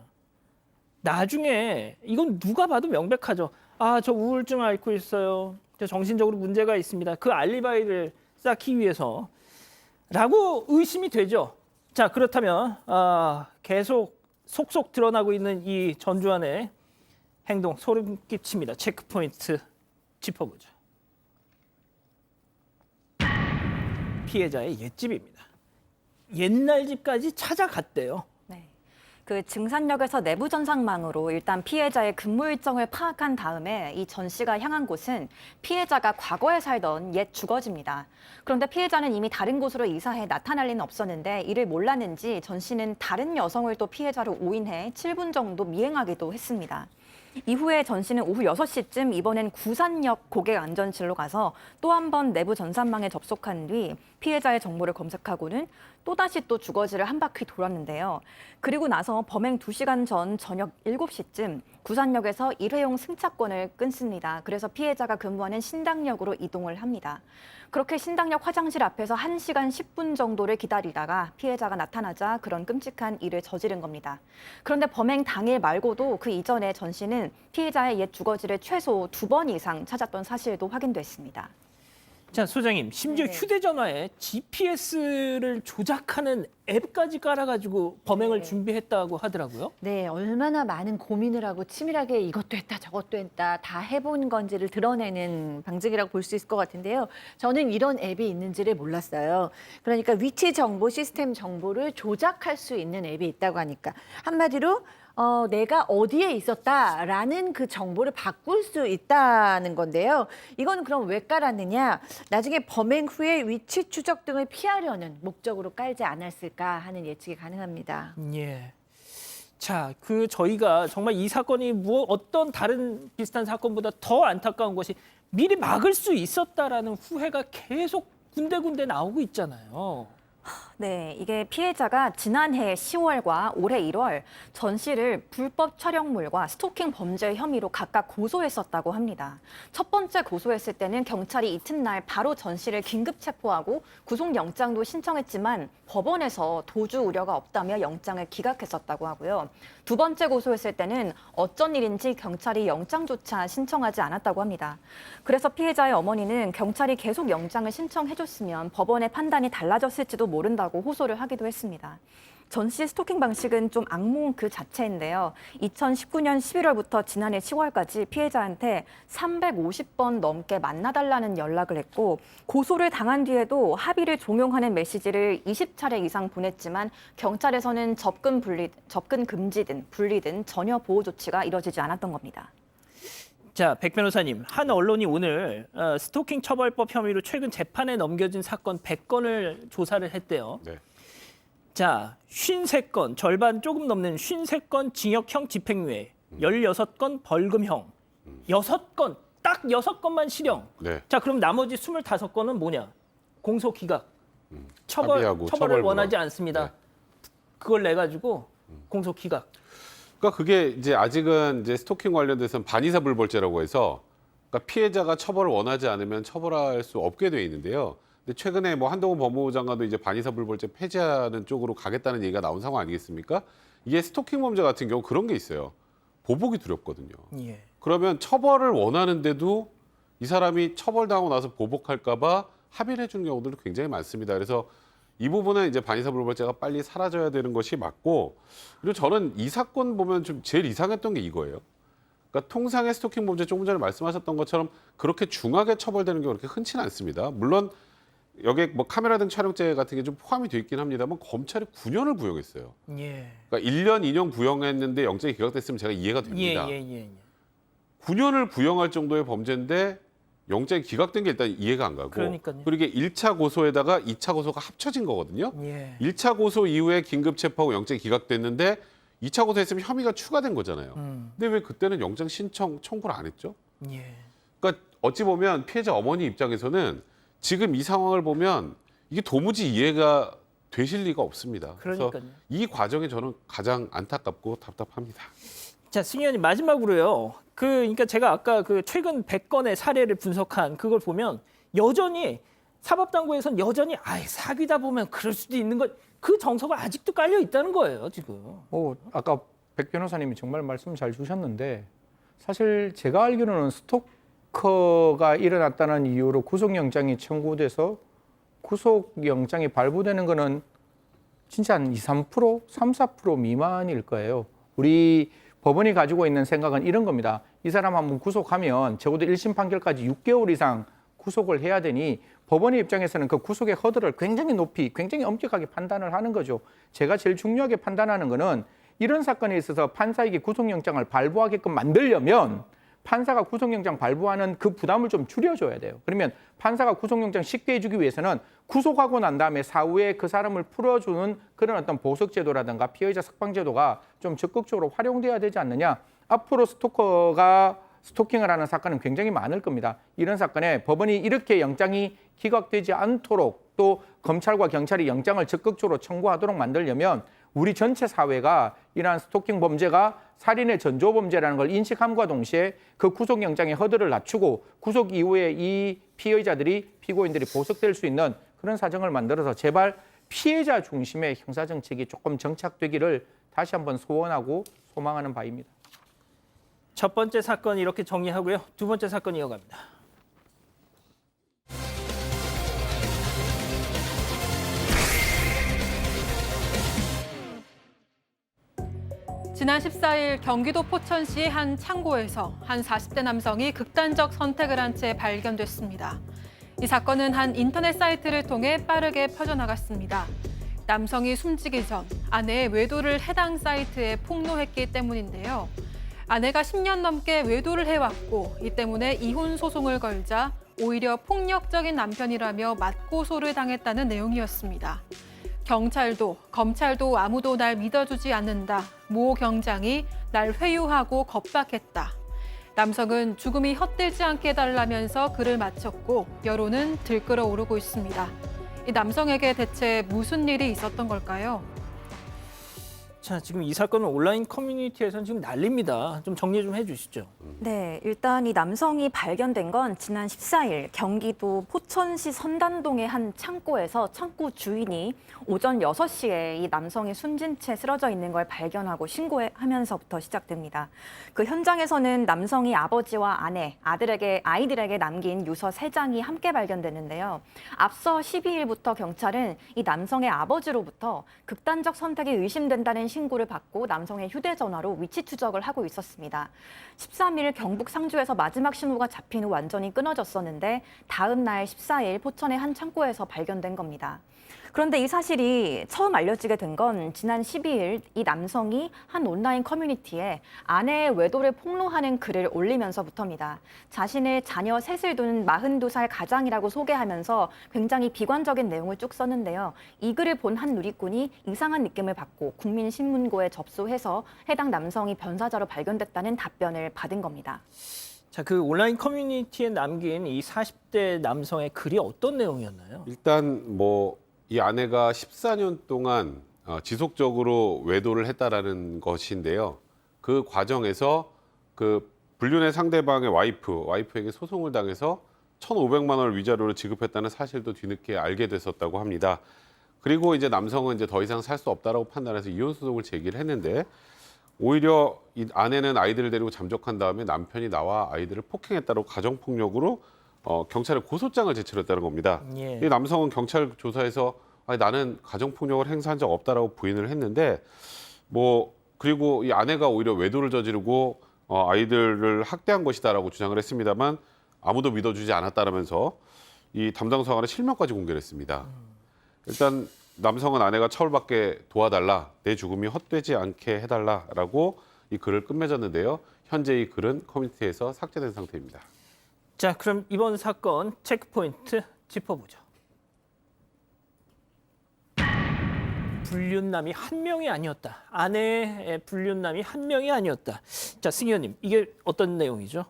나중에 이건 누가 봐도 명백하죠. 아, 저 우울증 앓고 있어요. 저 정신적으로 문제가 있습니다. 그 알리바이를 쌓기 위해서라고 의심이 되죠. 자, 그렇다면 계속 속속 드러나고 있는 이 전주환의 행동 소름 끼칩니다. 체크포인트 짚어보죠. 피해자의 옛집입니다. 옛날 집까지 찾아갔대요. 네. 그 증산역에서 내부 전산망으로 일단 피해자의 근무 일정을 파악한 다음에 이 전 씨가 향한 곳은 피해자가 과거에 살던 옛 주거지입니다. 그런데 피해자는 이미 다른 곳으로 이사해 나타날 리는 없었는데 이를 몰랐는지 전 씨는 다른 여성을 또 피해자로 오인해 7분 정도 미행하기도 했습니다. 이후에 전 씨는 오후 6시쯤 이번엔 구산역 고객안전실로 가서 또 한 번 내부 전산망에 접속한 뒤 피해자의 정보를 검색하고는 또다시 또 주거지를 한 바퀴 돌았는데요. 그리고 나서 범행 2시간 전 저녁 7시쯤 구산역에서 일회용 승차권을 끊습니다. 그래서 피해자가 근무하는 신당역으로 이동을 합니다. 그렇게 신당역 화장실 앞에서 1시간 10분 정도를 기다리다가 피해자가 나타나자 그런 끔찍한 일을 저지른 겁니다. 그런데 범행 당일 말고도 그 이전에 전 씨는 피해자의 옛 주거지를 최소 2번 이상 찾았던 사실도 확인됐습니다. 자, 소장님, 심지어 네. 휴대전화에 GPS를 조작하는 앱까지 깔아가지고 범행을 준비했다고 하더라고요. 네, 얼마나 많은 고민을 하고 치밀하게 이것도 했다 저것도 했다 다 해본 건지를 드러내는 방식이라고 볼 수 있을 것 같은데요. 저는 이런 앱이 있는지를 몰랐어요. 그러니까 위치 정보, 시스템 정보를 조작할 수 있는 앱이 있다고 하니까 한마디로 내가 어디에 있었다라는 그 정보를 바꿀 수 있다는 건데요. 이건 그럼 왜 깔았느냐? 나중에 범행 후에 위치 추적 등을 피하려는 목적으로 깔지 않았을까 하는 예측이 가능합니다. 예. 자, 저희가 정말 이 사건이 어떤 다른 비슷한 사건보다 더 안타까운 것이 미리 막을 수 있었다라는 후회가 계속 군데군데 나오고 있잖아요. 네, 이게 피해자가 지난해 10월과 올해 1월 전 씨를 불법 촬영물과 스토킹 범죄 혐의로 각각 고소했었다고 합니다. 첫 번째 고소했을 때는 경찰이 이튿날 바로 전 씨를 긴급 체포하고 구속영장도 신청했지만 법원에서 도주 우려가 없다며 영장을 기각했었다고 하고요. 두 번째 고소했을 때는 어쩐 일인지 경찰이 영장조차 신청하지 않았다고 합니다. 그래서 피해자의 어머니는 경찰이 계속 영장을 신청해줬으면 법원의 판단이 달라졌을지도 모른다고 호소를 하기도 했습니다. 전 씨 스토킹 방식은 좀 악몽 그 자체인데요. 2019년 11월부터 지난해 10월까지 피해자한테 350번 넘게 만나달라는 연락을 했고 고소를 당한 뒤에도 합의를 종용하는 메시지를 20차례 이상 보냈지만 경찰에서는 접근 금지 등 분리 등 전혀 보호 조치가 이뤄지지 않았던 겁니다. 자, 백 변호사님, 한 언론이 오늘 스토킹 처벌법 혐의로 최근 재판에 넘겨진 사건 100건을 조사를 했대요. 네. 자, 53건, 절반 조금 넘는 53건 징역형 집행유예, 16건 벌금형, 6건, 딱 6건만 실형. 네. 자, 그럼 나머지 25건은 뭐냐? 공소 기각. 합의하고 처벌을 처벌 원하지 불허. 않습니다. 네. 그걸 내 가지고 공소 기각. 그러니까 그게 이제 아직은 이제 스토킹 관련돼서는 반의사 불벌죄라고 해서 그러니까 피해자가 처벌을 원하지 않으면 처벌할 수 없게 돼 있는데요. 근데 최근에 뭐 한동훈 법무부 장관도 이제 반의사 불벌죄 폐지하는 쪽으로 가겠다는 얘기가 나온 상황 아니겠습니까? 이게 스토킹 범죄 같은 경우 그런 게 있어요. 보복이 두렵거든요. 예. 그러면 처벌을 원하는데도 이 사람이 처벌당하고 나서 보복할까 봐 합의를 해주는 경우들도 굉장히 많습니다. 그래서 이 부분은 이제 반의사 불벌죄가 빨리 사라져야 되는 것이 맞고, 그리고 저는 이 사건 보면 좀 제일 이상했던 게 이거예요. 그러니까 통상의 스토킹 범죄 조금 전에 말씀하셨던 것처럼 그렇게 중하게 처벌되는 경우 그렇게 흔치는 않습니다. 물론 여기에 뭐 카메라 등 촬영죄 같은 게 좀 포함이 돼 있긴 합니다만 검찰이 9년을 구형했어요. 예. 그러니까 1년, 2년 구형했는데 영장이 기각됐으면 제가 이해가 됩니다. 예. 9년을 구형할 정도의 범죄인데 영장이 기각된 게 일단 이해가 안 가고, 그러니까요. 그리고 이게 1차 고소에다가 2차 고소가 합쳐진 거거든요. 예. 1차 고소 이후에 긴급 체포하고 영장이 기각됐는데 2차 고소했으면 혐의가 추가된 거잖아요. 근데 왜 그때는 영장 신청 청구를 안 했죠? 예. 그러니까 어찌 보면 피해자 어머니 입장에서는 지금 이 상황을 보면 이게 도무지 이해가 되실 리가 없습니다. 그래서 그러니까요. 이 과정이 저는 가장 안타깝고 답답합니다. 자, 승희 의원님, 마지막으로요. 그러니까 제가 아까 그 최근 100건의 사례를 분석한 그걸 보면 여전히 사법당국에서는 여전히 사귀다 보면 그럴 수도 있는 것, 그 정서가 아직도 깔려 있다는 거예요, 지금. 아까 백 변호사님이 정말 말씀 잘 주셨는데 사실 제가 알기로는 스토커가 일어났다는 이유로 구속영장이 청구돼서 구속영장이 발부되는 거는 진짜 한 2~3%, 3~4% 미만일 거예요. 우리 법원이 가지고 있는 생각은 이런 겁니다. 이 사람 한번 구속하면 적어도 1심 판결까지 6개월 이상 구속을 해야 되니 법원의 입장에서는 그 구속의 허들을 굉장히 높이, 굉장히 엄격하게 판단을 하는 거죠. 제가 제일 중요하게 판단하는 거는 이런 사건에 있어서 판사에게 구속영장을 발부하게끔 만들려면 판사가 구속영장 발부하는 그 부담을 좀 줄여줘야 돼요. 그러면 판사가 구속영장 쉽게 해주기 위해서는 구속하고 난 다음에 사후에 그 사람을 풀어주는 그런 어떤 보석제도라든가 피해자 석방제도가 좀 적극적으로 활용돼야 되지 않느냐. 앞으로 스토킹을 하는 사건은 굉장히 많을 겁니다. 이런 사건에 법원이 이렇게 영장이 기각되지 않도록 또 검찰과 경찰이 영장을 적극적으로 청구하도록 만들려면 우리 전체 사회가 이러한 스토킹 범죄가 살인의 전조 범죄라는 걸 인식함과 동시에 그 구속영장의 허들을 낮추고 구속 이후에 이 피의자들이 피고인들이 보석될 수 있는 그런 사정을 만들어서 제발 피해자 중심의 형사정책이 조금 정착되기를 다시 한번 소원하고 소망하는 바입니다. 첫 번째 사건 이렇게 정리하고요. 두 번째 사건 이어갑니다. 지난 14일 경기도 포천시의 한 창고에서 한 40대 남성이 극단적 선택을 한 채 발견됐습니다. 이 사건은 한 인터넷 사이트를 통해 빠르게 퍼져나갔습니다. 남성이 숨지기 전 아내의 외도를 해당 사이트에 폭로했기 때문인데요. 아내가 10년 넘게 외도를 해왔고 이 때문에 이혼 소송을 걸자 오히려 폭력적인 남편이라며 맞고소를 당했다는 내용이었습니다. 경찰도 검찰도 아무도 날 믿어주지 않는다. 모 경장이 날 회유하고 겁박했다. 남성은 죽음이 헛되지 않게 해달라면서 글을 마쳤고 여론은 들끓어오르고 있습니다. 이 남성에게 대체 무슨 일이 있었던 걸까요? 자, 지금 이 사건은 온라인 커뮤니티에서는 지금 난립니다. 좀 정리 좀 해주시죠. 네, 일단 이 남성이 발견된 건 지난 14일 경기도 포천시 선단동의 한 창고에서 창고 주인이 오전 6시에 이 남성이 숨진 채 쓰러져 있는 걸 발견하고 신고하면서부터 시작됩니다. 그 현장에서는 남성이 아버지와 아내, 아이들에게 남긴 유서 3장이 함께 발견됐는데요. 앞서 12일부터 경찰은 이 남성의 아버지로부터 극단적 선택이 의심된다는 신고를 받고 남성의 휴대전화로 위치 추적을 하고 있었습니다. 13일 경북 상주에서 마지막 신호가 잡힌 후 완전히 끊어졌었는데 다음 날 14일 포천의 한 창고에서 발견된 겁니다. 그런데 이 사실이 처음 알려지게 된 건 지난 12일 이 남성이 한 온라인 커뮤니티에 아내의 외도를 폭로하는 글을 올리면서부터입니다. 자신의 자녀 셋을 둔 42살 가장이라고 소개하면서 굉장히 비관적인 내용을 쭉 썼는데요. 이 글을 본 한 누리꾼이 이상한 느낌을 받고 국민신문고에 접수해서 해당 남성이 변사자로 발견됐다는 답변을 받은 겁니다. 자, 그 온라인 커뮤니티에 남긴 이 40대 남성의 글이 어떤 내용이었나요? 일단 이 아내가 14년 동안 지속적으로 외도를 했다라는 것인데요. 그 과정에서 그 불륜의 상대방의 와이프에게 소송을 당해서 1,500만 원을 위자료로 지급했다는 사실도 뒤늦게 알게 됐었다고 합니다. 그리고 이제 남성은 이제 더 이상 살 수 없다라고 판단해서 이혼 소송을 제기를 했는데 오히려 이 아내는 아이들을 데리고 잠적한 다음에 남편이 나와 아이들을 폭행했다고 가정폭력으로 경찰에 고소장을 제출했다는 겁니다. 예. 이 남성은 경찰 조사에서 아니, 나는 가정폭력을 행사한 적 없다라고 부인을 했는데 그리고 이 아내가 오히려 외도를 저지르고 아이들을 학대한 것이다라고 주장을 했습니다만 아무도 믿어주지 않았다라면서 이 담당 수사관의 실명까지 공개를 했습니다. 일단 남성은 아내가 처벌받게 도와달라, 내 죽음이 헛되지 않게 해달라라고 이 글을 끝맺었는데요. 현재 이 글은 커뮤니티에서 삭제된 상태입니다. 자, 그럼 이번 사건 체크포인트 짚어보죠. 불륜남이 한 명이 아니었다. 아내의 불륜남이 한 명이 아니었다. 자, 승 의원님, 이게 어떤 내용이죠?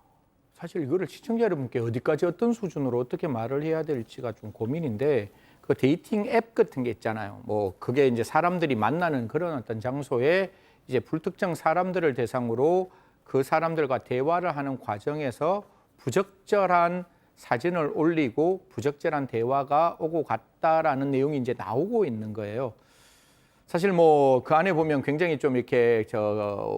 사실 이거를 시청자 여러분께 어디까지 어떤 수준으로 어떻게 말을 해야 될지가 좀 고민인데 그 데이팅 앱 같은 게 있잖아요. 그게 이제 사람들이 만나는 그런 어떤 장소에 이제 불특정 사람들을 대상으로 그 사람들과 대화를 하는 과정에서 부적절한 사진을 올리고 부적절한 대화가 오고 갔다라는 내용이 이제 나오고 있는 거예요. 사실 그 안에 보면 굉장히 좀 이렇게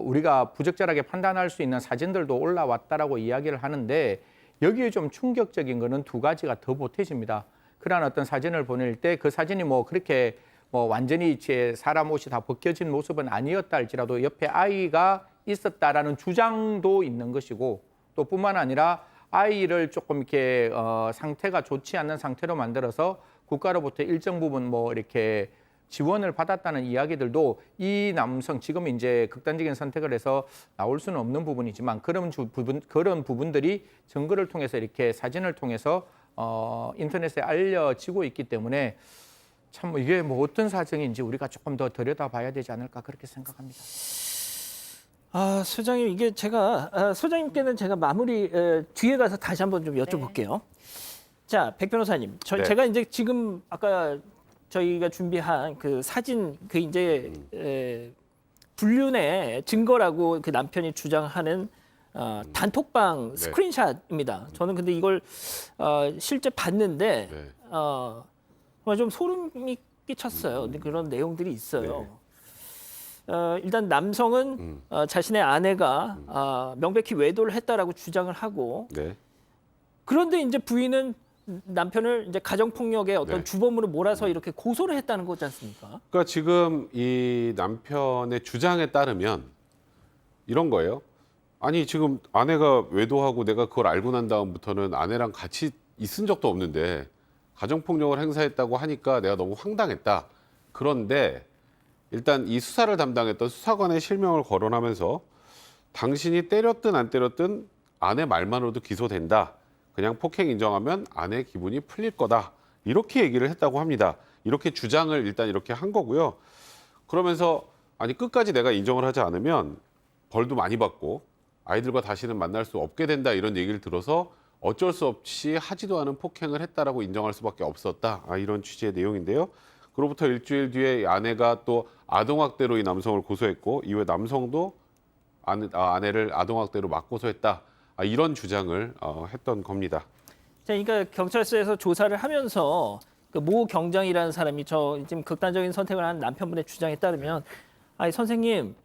우리가 부적절하게 판단할 수 있는 사진들도 올라왔다라고 이야기를 하는데 여기에 좀 충격적인 거는 두 가지가 더 보태집니다. 그러한 어떤 사진을 보낼 때 그 사진이 그렇게 완전히 제 사람 옷이 다 벗겨진 모습은 아니었다 할지라도 옆에 아이가 있었다라는 주장도 있는 것이고 또 뿐만 아니라 아이를 조금 이렇게 상태가 좋지 않는 상태로 만들어서 국가로부터 일정 부분 이렇게 지원을 받았다는 이야기들도 이 남성 지금 이제 극단적인 선택을 해서 나올 수는 없는 부분이지만 그런 부분들이 증거를 통해서 이렇게 사진을 통해서 인터넷에 알려지고 있기 때문에 참 이게 뭐 어떤 사정인지 우리가 조금 더 들여다봐야 되지 않을까 그렇게 생각합니다. 소장님 이게 제가 소장님께는 제가 마무리 뒤에 가서 다시 한번 좀 여쭤볼게요. 자, 백 변호사님, 네. 제가 이제 지금 아까 저희가 준비한 그 사진 그 이제 불륜의 증거라고 그 남편이 주장하는 단톡방 네. 스크린샷입니다. 저는 근데 이걸 실제 봤는데 네. 정말 좀 소름이 끼쳤어요. 근데 그런 내용들이 있어요. 일단 남성은 자신의 아내가 명백히 외도를 했다라고 주장을 하고 네. 그런데 이제 부인은 남편을 이제 가정폭력의 어떤 네. 주범으로 몰아서 이렇게 고소를 했다는 거지 않습니까? 그러니까 지금 이 남편의 주장에 따르면 이런 거예요. 아니 지금 아내가 외도하고 내가 그걸 알고 난 다음부터는 아내랑 같이 있은 적도 없는데 가정폭력을 행사했다고 하니까 내가 너무 황당했다. 그런데 일단 이 수사를 담당했던 수사관의 실명을 거론하면서 당신이 때렸든 안 때렸든 아내 말만으로도 기소된다. 그냥 폭행 인정하면 아내의 기분이 풀릴 거다. 이렇게 얘기를 했다고 합니다. 이렇게 주장을 일단 이렇게 한 거고요. 그러면서 아니 끝까지 내가 인정을 하지 않으면 벌도 많이 받고 아이들과 다시는 만날 수 없게 된다 이런 얘기를 들어서 어쩔 수 없이 하지도 않은 폭행을 했다라고 인정할 수밖에 없었다. 이런 취지의 내용인데요. 그로부터 일주일 뒤에 아내가 또 아동학대로 이 남성을 고소했고 이후에 남성도 아내를 아동학대로 맞고소했다. 이런 주장을 했던 겁니다. 자, 그러니까 경찰서에서 조사를 하면서 그 모 경장이라는 사람이 지금 극단적인 선택을 한 남편분의 주장에 따르면 아니 선생님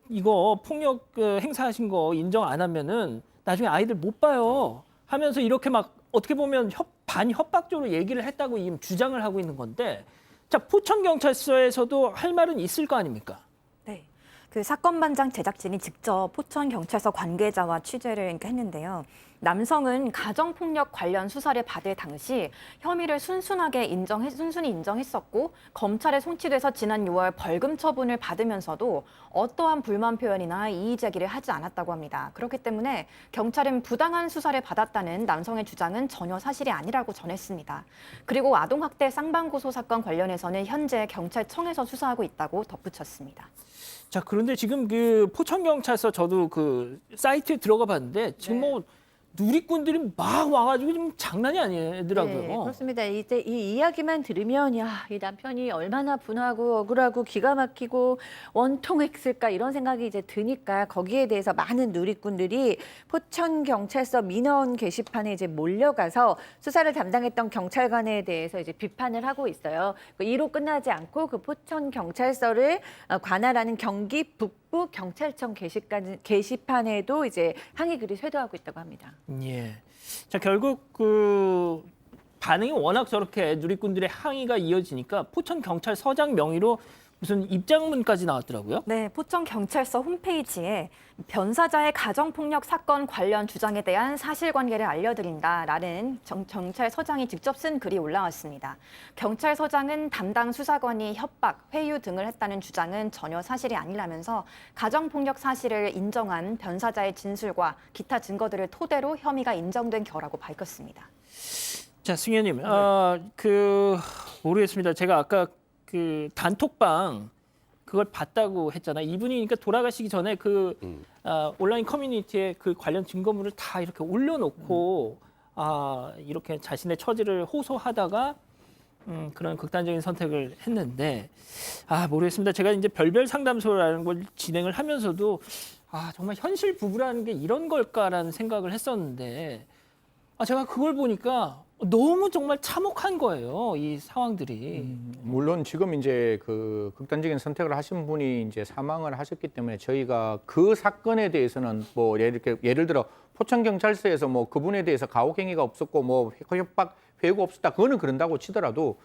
이거 폭력 행사하신 거 인정 안 하면은 나중에 아이들 못 봐요 하면서 이렇게 막 어떻게 보면 반협박적으로 얘기를 했다고 지금 주장을 하고 있는 건데 자 포천경찰서에서도 할 말은 있을 거 아닙니까? 네. 그 사건 반장 제작진이 직접 포천경찰서 관계자와 취재를 했는데요. 남성은 가정폭력 관련 수사를 받을 당시 혐의를 순순히 인정했었고 검찰에 송치돼서 지난 6월 벌금 처분을 받으면서도 어떠한 불만 표현이나 이의 제기를 하지 않았다고 합니다. 그렇기 때문에 경찰은 부당한 수사를 받았다는 남성의 주장은 전혀 사실이 아니라고 전했습니다. 그리고 아동학대 쌍방고소 사건 관련해서는 현재 경찰청에서 수사하고 있다고 덧붙였습니다. 자 그런데 지금 그 포천경찰서 저도 그 사이트에 들어가 봤는데 지금 뭐 누리꾼들이 막 와가지고 좀 장난이 아니더라고요. 네, 그렇습니다. 이제 이 이야기만 들으면 이 남편이 얼마나 분하고 억울하고 기가 막히고 원통했을까 이런 생각이 이제 드니까 거기에 대해서 많은 누리꾼들이 포천경찰서 민원 게시판에 이제 몰려가서 수사를 담당했던 경찰관에 대해서 이제 비판을 하고 있어요. 이로 끝나지 않고 그 포천경찰서를 관할하는 경기 북부 경찰청 게시판에도 이제 항의 글이 쇄도하고 있다고 합니다. 예. 자 결국 그 반응이 워낙 저렇게 누리꾼들의 항의가 이어지니까 포천경찰서장 명의로 무슨 입장문까지 나왔더라고요. 네, 포천경찰서 홈페이지에 변사자의 가정폭력 사건 관련 주장에 대한 사실관계를 알려드린다라는 경찰서장이 직접 쓴 글이 올라왔습니다. 경찰서장은 담당 수사관이 협박, 회유 등을 했다는 주장은 전혀 사실이 아니라면서 가정폭력 사실을 인정한 변사자의 진술과 기타 증거들을 토대로 혐의가 인정된 결과라고 밝혔습니다. 자, 승현님, 모르겠습니다. 제가 아까 그 단톡방 그걸 봤다고 했잖아요. 이분이 그러니까 돌아가시기 전에 온라인 커뮤니티에 그 관련 증거물을 다 이렇게 올려놓고 이렇게 자신의 처지를 호소하다가 그런 극단적인 선택을 했는데 모르겠습니다. 제가 이제 별별 상담소라는 걸 진행을 하면서도 정말 현실 부부라는 게 이런 걸까라는 생각을 했었는데 제가 그걸 보니까 너무 정말 참혹한 거예요, 이 상황들이. 물론 지금 이제 그 극단적인 선택을 하신 분이 이제 사망을 하셨기 때문에 저희가 그 사건에 대해서는 뭐 예를 들어 포천경찰서에서 뭐 그분에 대해서 가혹행위가 없었고 뭐 협박, 회유가 없었다. 그거는 그런다고 치더라도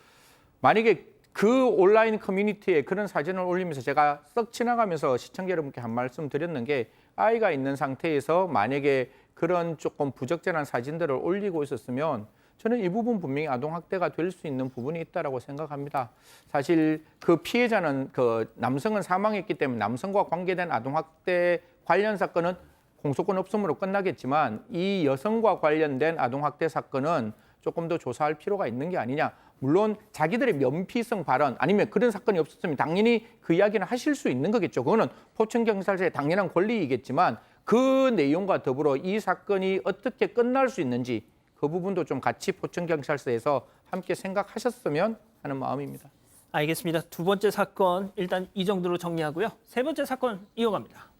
만약에 그 온라인 커뮤니티에 그런 사진을 올리면서 제가 썩 지나가면서 시청자 여러분께 한 말씀 드렸는 게 아이가 있는 상태에서 만약에 그런 조금 부적절한 사진들을 올리고 있었으면 저는 이 부분 분명히 아동학대가 될 수 있는 부분이 있다라고 생각합니다. 사실 그 피해자는 그 남성은 사망했기 때문에 남성과 관계된 아동학대 관련 사건은 공소권 없음으로 끝나겠지만 이 여성과 관련된 아동학대 사건은 조금 더 조사할 필요가 있는 게 아니냐. 물론 자기들의 면피성 발언 아니면 그런 사건이 없었으면 당연히 그 이야기는 하실 수 있는 거겠죠. 그거는 포천경찰서의 당연한 권리이겠지만 그 내용과 더불어 이 사건이 어떻게 끝날 수 있는지 그 부분도 좀 같이 포천경찰서에서 함께 생각하셨으면 하는 마음입니다. 알겠습니다. 두 번째 사건 일단 이 정도로 정리하고요. 세 번째 사건 이어갑니다.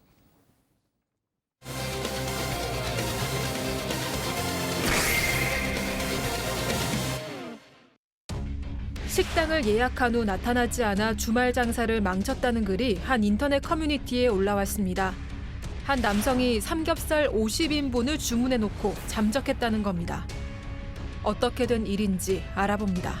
식당을 예약한 후 나타나지 않아 주말 장사를 망쳤다는 글이 한 인터넷 커뮤니티에 올라왔습니다. 한 남성이 삼겹살 50인분을 주문해놓고 잠적했다는 겁니다. 어떻게 된 일인지 알아봅니다.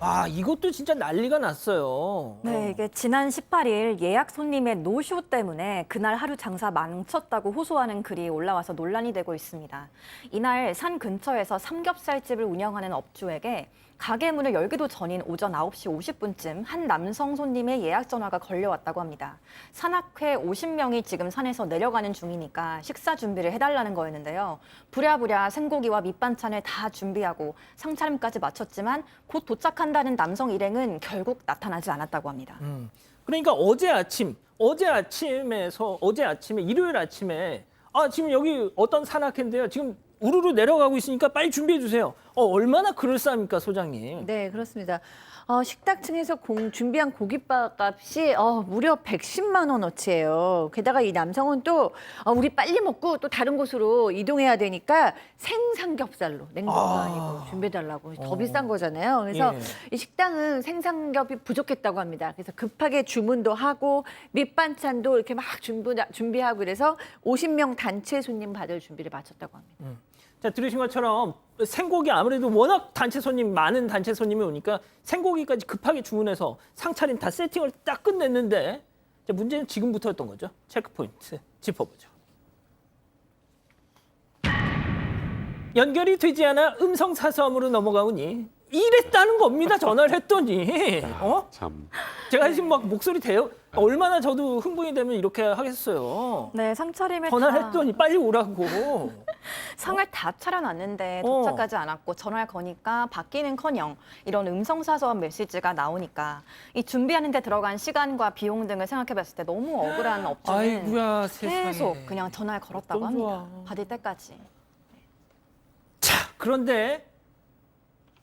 아, 이것도 진짜 난리가 났어요. 네, 이게 지난 18일 예약 손님의 노쇼 때문에 그날 하루 장사 망쳤다고 호소하는 글이 올라와서 논란이 되고 있습니다. 이날 산 근처에서 삼겹살집을 운영하는 업주에게 가게 문을 열기도 전인 오전 9시 50분쯤 한 남성 손님의 예약 전화가 걸려왔다고 합니다. 산악회 50명이 지금 산에서 내려가는 중이니까 식사 준비를 해달라는 거였는데요. 부랴부랴 생고기와 밑반찬을 다 준비하고 상차림까지 마쳤지만 곧 도착한다는 남성 일행은 결국 나타나지 않았다고 합니다. 그러니까 어제 아침에 일요일 아침에 지금 여기 어떤 산악회인데요. 지금 우르르 내려가고 있으니까 빨리 준비해 주세요. 얼마나 그럴싸합니까, 소장님? 네, 그렇습니다. 식당 층에서 준비한 고깃밥 값이 무려 110만 원어치예요. 게다가 이 남성은 또 우리 빨리 먹고 또 다른 곳으로 이동해야 되니까 생삼겹살로 냉동가 아니고 준비해달라고 더 비싼 거잖아요. 그래서 예. 이 식당은 생삼겹이 부족했다고 합니다. 그래서 급하게 주문도 하고 밑반찬도 이렇게 막 준비하고 그래서 50명 단체 손님 받을 준비를 마쳤다고 합니다. 자, 들으신 것처럼 생고기 아무래도 워낙 많은 단체 손님이 오니까 생고기까지 급하게 주문해서 상차림 다 세팅을 딱 끝냈는데 자, 문제는 지금부터였던 거죠. 체크포인트 짚어보죠. 연결이 되지 않아 음성 사서함으로 넘어가오니 이랬다는 겁니다. 전화를 했더니 참. 제가 지금 막 목소리 돼요. 얼마나 저도 흥분이 되면 이렇게 하겠어요. 네, 상차림을 전화를 했더니 빨리 오라고. 상을 다 차려놨는데 도착하지 않았고 전화를 거니까 받기는커녕 이런 음성사서함 메시지가 나오니까 이 준비하는 데 들어간 시간과 비용 등을 생각해봤을 때 너무 억울한 업주는 아이고야, 세상에. 계속 그냥 전화를 걸었다고 어쩜 합니다. 좋아. 받을 때까지. 자, 그런데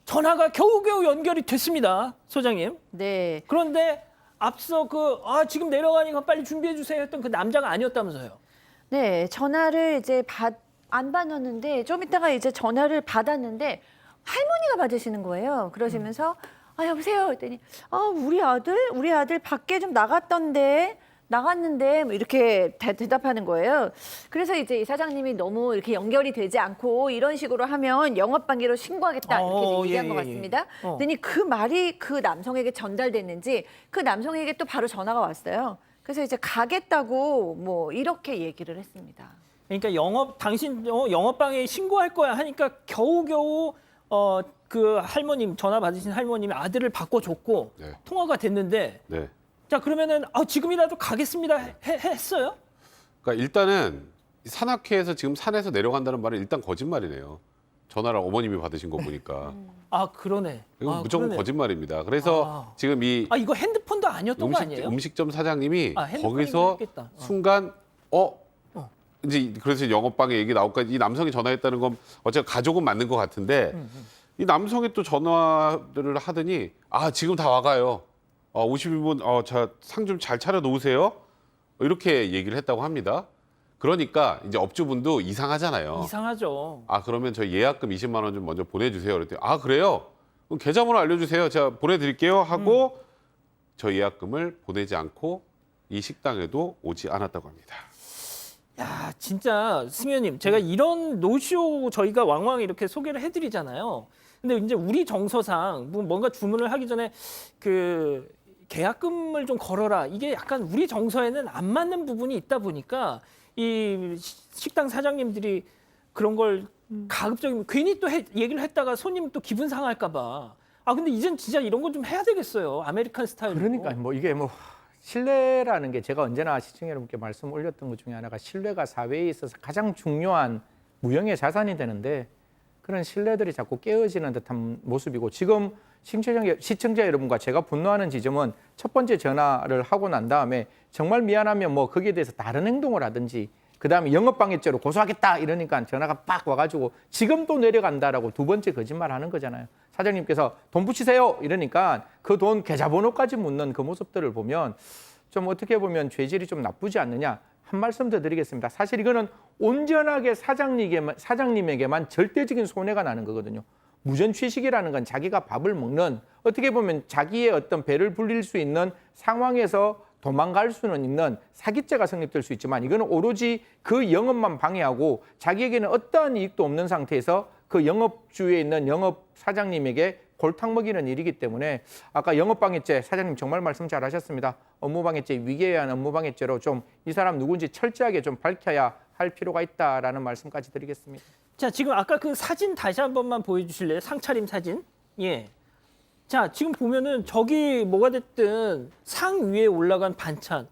전화가 겨우겨우 연결이 됐습니다, 소장님. 네. 그런데 앞서 지금 내려가니까 빨리 준비해 주세요 했던 그 남자가 아니었다면서요. 네, 전화를 이제 안 받았는데 좀 이따가 이제 전화를 받았는데 할머니가 받으시는 거예요. 그러시면서 여보세요 했더니 우리 아들 밖에 좀 나갔는데 뭐 이렇게 대답하는 거예요. 그래서 이제 이 사장님이 너무 이렇게 연결이 되지 않고 이런 식으로 하면 영업방해로 신고하겠다 이렇게 얘기한 것 같습니다. 그랬더니 그 말이 그 남성에게 전달됐는지 그 남성에게 또 바로 전화가 왔어요. 그래서 이제 가겠다고 뭐 이렇게 얘기를 했습니다. 그러니까 당신 영업방해 신고할 거야 하니까 겨우겨우 그 할머님 전화 받으신 할머님이 아들을 바꿔줬고 네. 통화가 됐는데 네. 자 그러면은 지금이라도 가겠습니다 했어요? 그러니까 일단은 산악회에서 지금 산에서 내려간다는 말은 일단 거짓말이네요. 전화를 어머님이 받으신 거 보니까. 그러네. 이건 무조건 그러네. 거짓말입니다. 그래서 지금 이 이거 핸드폰도 아니었던 거 아니에요? 음식점 사장님이 핸드폰이긴 거기서 했겠다. 순간 이제 그래서 영업방해 얘기 나올까 이 남성이 전화했다는 건 어차피 가족은 맞는 것 같은데 이 남성이 또 전화를 하더니 지금 다 와가요. 50인분 상 좀 잘 차려 놓으세요. 이렇게 얘기를 했다고 합니다. 그러니까 이제 업주분도 이상하잖아요. 이상하죠. 그러면 저희 예약금 20만 원 좀 먼저 보내주세요. 그랬더니 그래요? 그럼 계좌번호 알려주세요. 제가 보내드릴게요 하고 저 예약금을 보내지 않고 이 식당에도 오지 않았다고 합니다. 야, 진짜 승현님, 제가 이런 노쇼 저희가 왕왕 이렇게 소개를 해드리잖아요. 근데 이제 우리 정서상 뭔가 주문을 하기 전에 그 계약금을 좀 걸어라. 이게 약간 우리 정서에는 안 맞는 부분이 있다 보니까 이 식당 사장님들이 그런 걸 가급적이면 괜히 또 얘기를 했다가 손님 또 기분 상할까 봐. 아 근데 이젠 진짜 이런 거 좀 해야 되겠어요. 아메리칸 스타일로. 그러니까 뭐 이게 뭐 신뢰라는 게 제가 언제나 시청자 여러분께 말씀 올렸던 것 중에 하나가 신뢰가 사회에 있어서 가장 중요한 무형의 자산이 되는데 그런 신뢰들이 자꾸 깨어지는 듯한 모습이고 지금 시청자 여러분과 제가 분노하는 지점은 첫 번째 전화를 하고 난 다음에 정말 미안하면 뭐 거기에 대해서 다른 행동을 하든지 그다음에 영업방해죄로 고소하겠다 이러니까 전화가 빡 와가지고 지금 또 내려간다라고 두 번째 거짓말하는 거잖아요. 사장님께서 돈 붙이세요 이러니까 그 돈 계좌번호까지 묻는 그 모습들을 보면 좀 어떻게 보면 죄질이 좀 나쁘지 않느냐 한 말씀 더 드리겠습니다. 사실 이거는 온전하게 사장님에게만 절대적인 손해가 나는 거거든요. 무전취식이라는 건 자기가 밥을 먹는 어떻게 보면 자기의 어떤 배를 불릴 수 있는 상황에서 도망갈 수는 있는 사기죄가 성립될 수 있지만 이거는 오로지 그 영업만 방해하고 자기에게는 어떠한 이익도 없는 상태에서 그 영업주에 있는 영업 사장님에게 골탕 먹이는 일이기 때문에 아까 영업방해죄 사장님 정말 말씀 잘하셨습니다. 업무방해죄 위계에 의한 업무방해죄로 좀 이 사람 누군지 철저하게 좀 밝혀야 할 필요가 있다라는 말씀까지 드리겠습니다. 자 지금 아까 그 사진 다시 한 번만 보여주실래요? 상차림 사진. 예. 자 지금 보면은 저기 뭐가 됐든 상 위에 올라간 반찬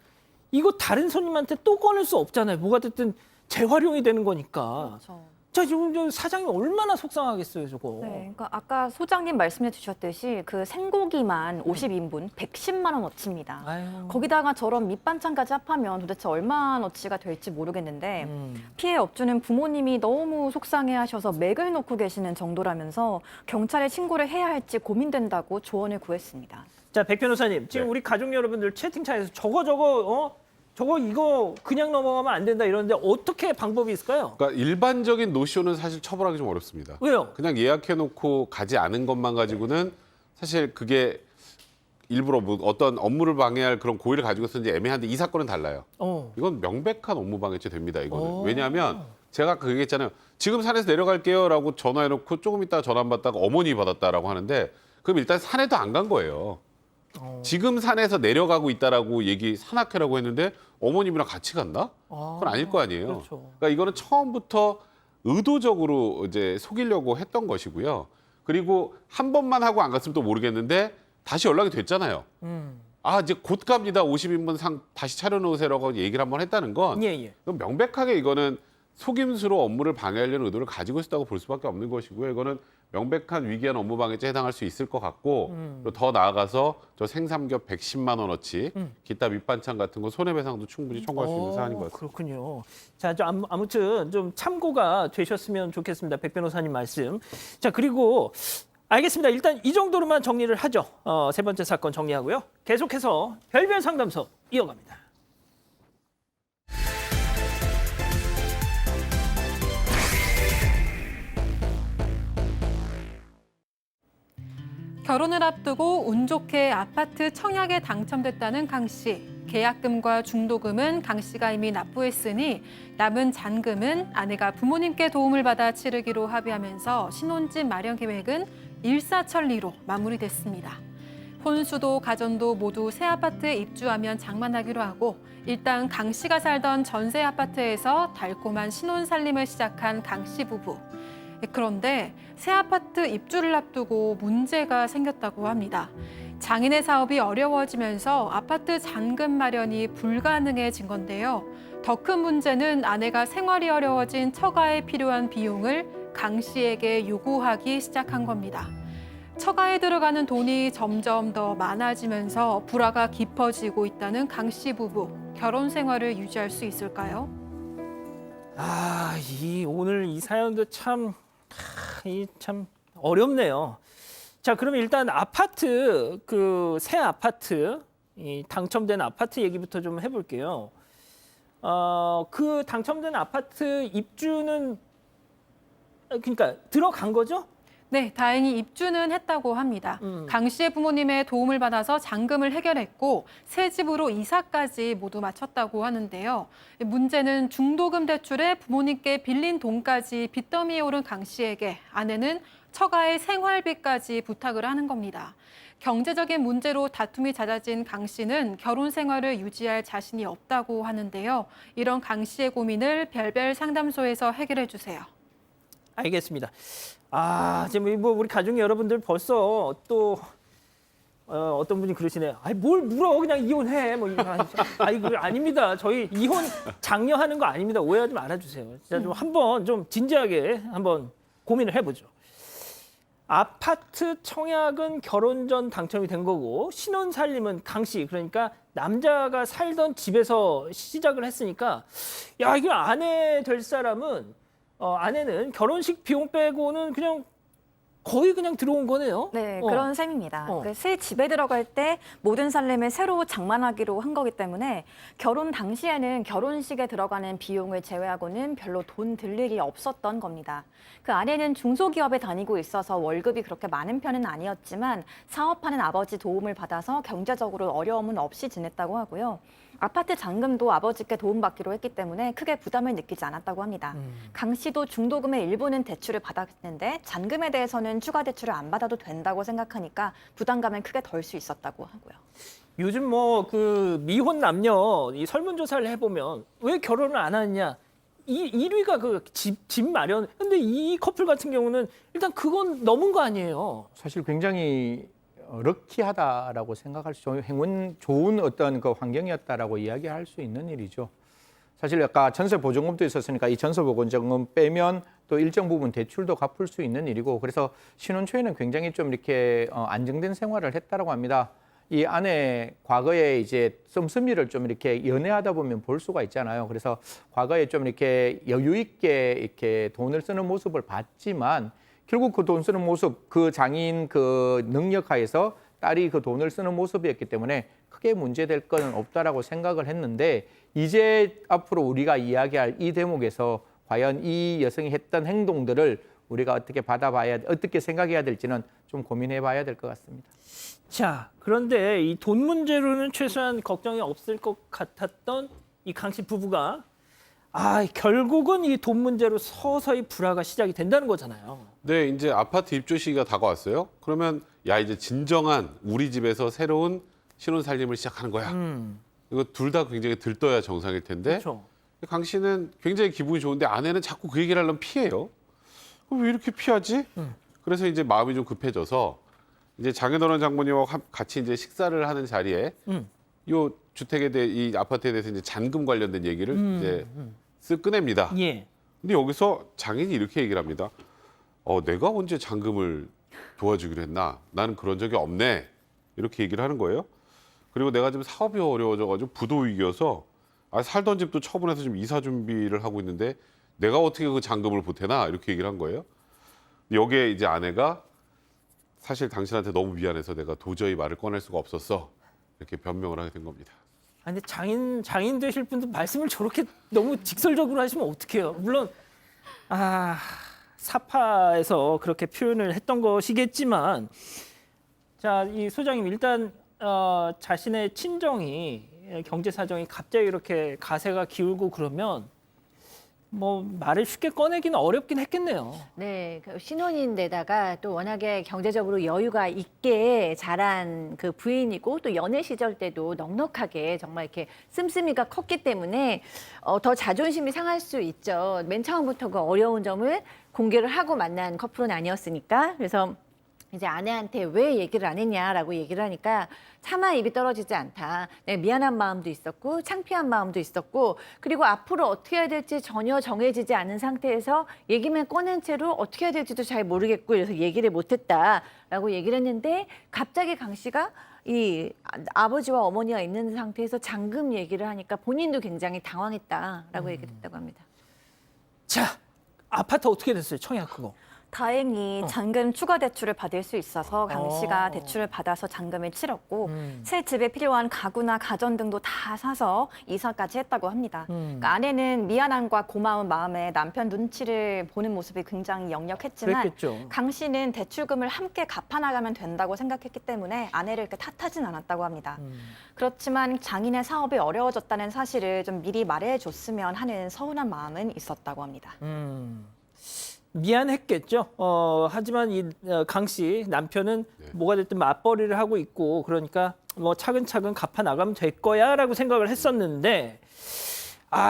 이거 다른 손님한테 또 꺼낼 수 없잖아요. 뭐가 됐든 재활용이 되는 거니까. 그렇죠. 자 지금 저 사장님 얼마나 속상하겠어요 저거. 네, 그러니까 아까 소장님 말씀해 주셨듯이 그 생고기만 50인분 110만 원어치입니다. 아유. 거기다가 저런 밑반찬까지 합하면 도대체 얼마어치가 될지 모르겠는데 피해 업주는 부모님이 너무 속상해하셔서 맥을 놓고 계시는 정도라면서 경찰에 신고를 해야 할지 고민된다고 조언을 구했습니다. 자 백 변호사님 지금 네. 우리 가족 여러분들 채팅창에서 저거 이거 그냥 넘어가면 안 된다 이러는데 어떻게 방법이 있을까요? 그러니까 일반적인 노쇼는 사실 처벌하기 좀 어렵습니다. 왜요? 그냥 예약해놓고 가지 않은 것만 가지고는 사실 그게 일부러 뭐 어떤 업무를 방해할 그런 고의를 가지고 있었는지 애매한데 이 사건은 달라요. 이건 명백한 업무방해죄 됩니다. 이거는. 왜냐하면 제가 아까 얘기했잖아요. 지금 산에서 내려갈게요라고 전화해놓고 조금 있다가 전화 안 받다가 어머니 받았다라고 하는데 그럼 일단 산에도 안 간 거예요. 지금 산에서 내려가고 있다라고 산악회라고 했는데 어머님이랑 같이 간다? 그건 아닐 거 아니에요. 그렇죠. 그러니까 이거는 처음부터 의도적으로 이제 속이려고 했던 것이고요. 그리고 한 번만 하고 안 갔으면 또 모르겠는데 다시 연락이 됐잖아요. 아 이제 곧 갑니다. 50인분 상 다시 차려놓으세요라고 얘기를 한번 했다는 건 예. 그럼 명백하게 이거는 속임수로 업무를 방해하려는 의도를 가지고 있었다고 볼 수밖에 없는 것이고요. 이거는 명백한 위기한 업무방해죄에 해당할 수 있을 것 같고 그리고 더 나아가서 저 생삼겹 110만 원어치 기타 밑반찬 같은 거 손해배상도 충분히 청구할 수 있는 사안인 것 같습니다. 그렇군요. 자, 아무튼 좀 참고가 되셨으면 좋겠습니다. 백 변호사님 말씀. 자, 그리고 알겠습니다. 일단 이 정도로만 정리를 하죠. 세 번째 사건 정리하고요. 계속해서 별별 상담소 이어갑니다. 결혼을 앞두고 운 좋게 아파트 청약에 당첨됐다는 강 씨. 계약금과 중도금은 강 씨가 이미 납부했으니 남은 잔금은 아내가 부모님께 도움을 받아 치르기로 합의하면서 신혼집 마련 계획은 일사천리로 마무리됐습니다. 혼수도 가전도 모두 새 아파트에 입주하면 장만하기로 하고 일단 강 씨가 살던 전세 아파트에서 달콤한 신혼 살림을 시작한 강 씨 부부. 그런데 새 아파트 입주를 앞두고 문제가 생겼다고 합니다. 장인의 사업이 어려워지면서 아파트 잔금 마련이 불가능해진 건데요. 더 큰 문제는 아내가 생활이 어려워진 처가에 필요한 비용을 강 씨에게 요구하기 시작한 겁니다. 처가에 들어가는 돈이 점점 더 많아지면서 불화가 깊어지고 있다는 강 씨 부부. 결혼 생활을 유지할 수 있을까요? 오늘 이 사연도 참 어렵네요. 자, 그럼 일단 아파트 새 아파트 당첨된 아파트 얘기부터 좀 해볼게요. 그 당첨된 아파트 입주는 그러니까 들어간 거죠? 네, 다행히 입주는 했다고 합니다. 강 씨의 부모님의 도움을 받아서 잔금을 해결했고 새 집으로 이사까지 모두 마쳤다고 하는데요. 문제는 중도금 대출에 부모님께 빌린 돈까지 빚더미에 오른 강 씨에게 아내는 처가의 생활비까지 부탁을 하는 겁니다. 경제적인 문제로 다툼이 잦아진 강 씨는 결혼 생활을 유지할 자신이 없다고 하는데요. 이런 강 씨의 고민을 별별 상담소에서 해결해 주세요. 알겠습니다. 지금 뭐 우리 가족 여러분들 벌써 또 어떤 분이 그러시네요. 뭘 물어 그냥 이혼해. 뭐 그거 아닙니다. 저희 이혼 장려하는 거 아닙니다. 오해하지 말아주세요. 진짜 좀 한번 좀 진지하게 한번 고민을 해보죠. 아파트 청약은 결혼 전 당첨이 된 거고 신혼 살림은 강 씨, 그러니까 남자가 살던 집에서 시작을 했으니까 야, 이거 아내 될 사람은 아내는 결혼식 비용 빼고는 그냥 거의 그냥 들어온 거네요. 네, 그런 셈입니다. 어. 새 집에 들어갈 때 모든 살림을 새로 장만하기로 한 거기 때문에 결혼 당시에는 결혼식에 들어가는 비용을 제외하고는 별로 돈 들 일이 없었던 겁니다. 그 아내는 중소기업에 다니고 있어서 월급이 그렇게 많은 편은 아니었지만 사업하는 아버지 도움을 받아서 경제적으로 어려움은 없이 지냈다고 하고요. 아파트 잔금도 아버지께 도움받기로 했기 때문에 크게 부담을 느끼지 않았다고 합니다. 강 씨도 중도금의 일부는 대출을 받았는데 잔금에 대해서는 추가 대출을 안 받아도 된다고 생각하니까 부담감을 크게 덜 수 있었다고 하고요. 요즘 뭐 그 미혼 남녀 이 설문조사를 해보면 왜 결혼을 안 하느냐, 1위가 그 집 마련. 근데 이 커플 같은 경우는 일단 그건 넘은 거 아니에요. 사실 굉장히 럭키하다라고 생각할 수 있는 행운 좋은 어떤 그 환경이었다라고 이야기할 수 있는 일이죠. 사실 아까 전세 보증금도 있었으니까 이 전세 보증금 빼면 또 일정 부분 대출도 갚을 수 있는 일이고, 그래서 신혼 초에는 굉장히 좀 이렇게 안정된 생활을 했다라고 합니다. 이 안에 과거에 이제 씀씀이를 좀 이렇게 연애하다 보면 볼 수가 있잖아요. 그래서 과거에 좀 이렇게 여유 있게 이렇게 돈을 쓰는 모습을 봤지만 결국 그 돈 쓰는 모습, 그 장인 그 능력 하에서 딸이 그 돈을 쓰는 모습이었기 때문에 크게 문제될 건 없다라고 생각을 했는데, 이제 앞으로 우리가 이야기할 이 대목에서 과연 이 여성이 했던 행동들을 우리가 어떻게 받아봐야, 어떻게 생각해야 될지는 좀 고민해 봐야 될 것 같습니다. 자, 그런데 이 돈 문제로는 최소한 걱정이 없을 것 같았던 이 강 씨 부부가 결국은 이 돈 문제로 서서히 불화가 시작이 된다는 거잖아요. 네, 이제 아파트 입주 시기가 다가왔어요. 그러면 야, 이제 진정한 우리 집에서 새로운 신혼 살림을 시작하는 거야. 이거 둘 다 굉장히 들떠야 정상일 텐데. 그렇죠. 강 씨는 굉장히 기분이 좋은데 아내는 자꾸 그 얘기를 하려면 피해요. 그럼 왜 이렇게 피하지? 그래서 이제 마음이 좀 급해져서 이제 장인어른 장모님하고 같이 이제 식사를 하는 자리에 이 주택에 대해, 이 아파트에 대해서 이제 잔금 관련된 얘기를 이제 쓱 꺼냅니다. 예. 근데 여기서 장인이 이렇게 얘기를 합니다. 내가 언제 잔금을 도와주기로 했나? 나는 그런 적이 없네. 이렇게 얘기를 하는 거예요. 그리고 내가 지금 사업이 어려워져가지고 부도 위기여서 살던 집도 처분해서 지금 이사 준비를 하고 있는데 내가 어떻게 그 잔금을 보태나? 이렇게 얘기를 한 거예요. 여기에 이제 아내가 사실 당신한테 너무 미안해서 내가 도저히 말을 꺼낼 수가 없었어. 이렇게 변명을 하게 된 겁니다. 근데 장인 되실 분도 말씀을 저렇게 너무 직설적으로 하시면 어떡해요. 물론 사파에서 그렇게 표현을 했던 것이겠지만, 자, 이 소장님 일단 자신의 친정이 경제 사정이 갑자기 이렇게 가세가 기울고 그러면 뭐 말을 쉽게 꺼내기는 어렵긴 했겠네요. 네, 그 신혼인데다가 또 워낙에 경제적으로 여유가 있게 자란 그 부인이고, 또 연애 시절 때도 넉넉하게 정말 이렇게 씀씀이가 컸기 때문에 더 자존심이 상할 수 있죠. 맨 처음부터 그 어려운 점을 공개를 하고 만난 커플은 아니었으니까. 그래서 이제 아내한테 왜 얘기를 안 했냐라고 얘기를 하니까 차마 입이 떨어지지 않다. 네, 미안한 마음도 있었고 창피한 마음도 있었고, 그리고 앞으로 어떻게 해야 될지 전혀 정해지지 않은 상태에서 얘기만 꺼낸 채로 어떻게 해야 될지도 잘 모르겠고, 그래서 얘기를 못했다라고 얘기를 했는데, 갑자기 강 씨가 이 아버지와 어머니가 있는 상태에서 잔금 얘기를 하니까 본인도 굉장히 당황했다라고 얘기했다고 합니다. 자, 아파트 어떻게 됐어요? 청약 그거. 다행히 잔금 추가 대출을 받을 수 있어서 강 씨가 대출을 받아서 잔금을 치렀고 새 집에 필요한 가구나 가전 등도 다 사서 이사까지 했다고 합니다. 그러니까 아내는 미안함과 고마운 마음에 남편 눈치를 보는 모습이 굉장히 역력했지만 그랬겠죠. 강 씨는 대출금을 함께 갚아나가면 된다고 생각했기 때문에 아내를 이렇게 탓하진 않았다고 합니다. 그렇지만 장인의 사업이 어려워졌다는 사실을 좀 미리 말해줬으면 하는 서운한 마음은 있었다고 합니다. 미안했겠죠. 하지만 이 강 씨 남편은 뭐가 됐든 맞벌이를 하고 있고, 그러니까 뭐 차근차근 갚아 나가면 될 거야라고 생각을 했었는데,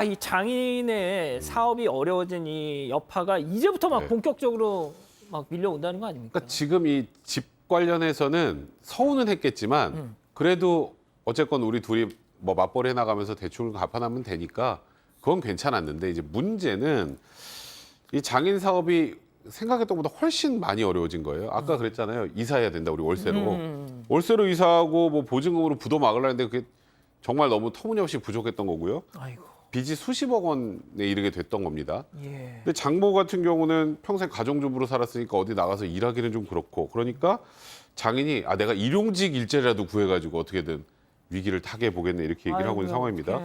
이 장인의 사업이 어려워진 이 여파가 이제부터 막 네. 본격적으로 막 밀려온다는 거 아닙니까? 그러니까 지금 이 집 관련해서는 서운은 했겠지만 그래도 어쨌건 우리 둘이 뭐 맞벌이 해나가면서 대출 갚아나면 되니까 그건 괜찮았는데 이제 문제는 이 장인 사업이 생각했던 것보다 훨씬 많이 어려워진 거예요. 아까 그랬잖아요. 이사해야 된다 우리 월세로. 월세로 이사하고 뭐 보증금으로 부도 막으려는데 그게 정말 너무 터무니없이 부족했던 거고요. 아이고. 빚이 수십억 원에 이르게 됐던 겁니다. 예. 근데 장모 같은 경우는 평생 가정주부로 살았으니까 어디 나가서 일하기는 좀 그렇고 그러니까 장인이 내가 일용직 일자리라도 구해가지고 어떻게든 위기를 타게 보겠네 이렇게 얘기를 하고 있는 상황입니다.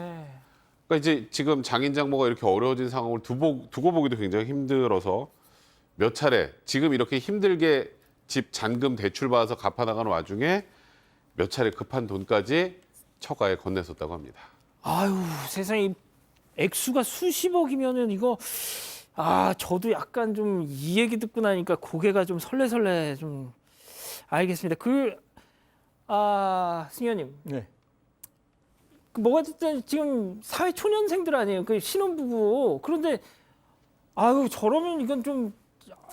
그러니까 이제 지금 장인 장모가 이렇게 어려워진 상황을 두고 보기도 굉장히 힘들어서 몇 차례 지금 이렇게 힘들게 집 잔금 대출 받아서 갚아나가는 와중에 몇 차례 급한 돈까지 처가에 건넸었다고 합니다. 아유, 세상에 액수가 수십억이면은 이거 저도 약간 좀 이 얘기 듣고 나니까 고개가 좀 설레설레 좀 알겠습니다. 승현님. 네. 뭐가 됐든 지금 사회 초년생들 아니에요. 그 신혼부부. 그런데 저러면 이건 좀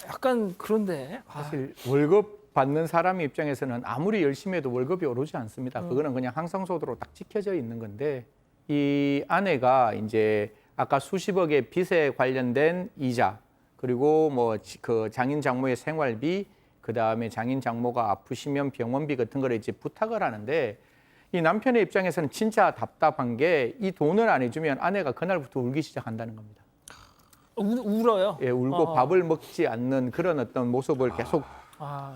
약간 그런데. 사실 월급 받는 사람 입장에서는 아무리 열심히 해도 월급이 오르지 않습니다. 그거는 그냥 항상소대로 딱 지켜져 있는 건데 이 아내가 이제 아까 수십억의 빚에 관련된 이자 그리고 뭐 그 장인 장모의 생활비 그다음에 장인 장모가 아프시면 병원비 같은 거를 이제 부탁을 하는데 이 남편의 입장에서는 진짜 답답한 게 이 돈을 안 해주면 아내가 그날부터 울기 시작한다는 겁니다. 울어요? 예, 울고 밥을 먹지 않는 그런 어떤 모습을 계속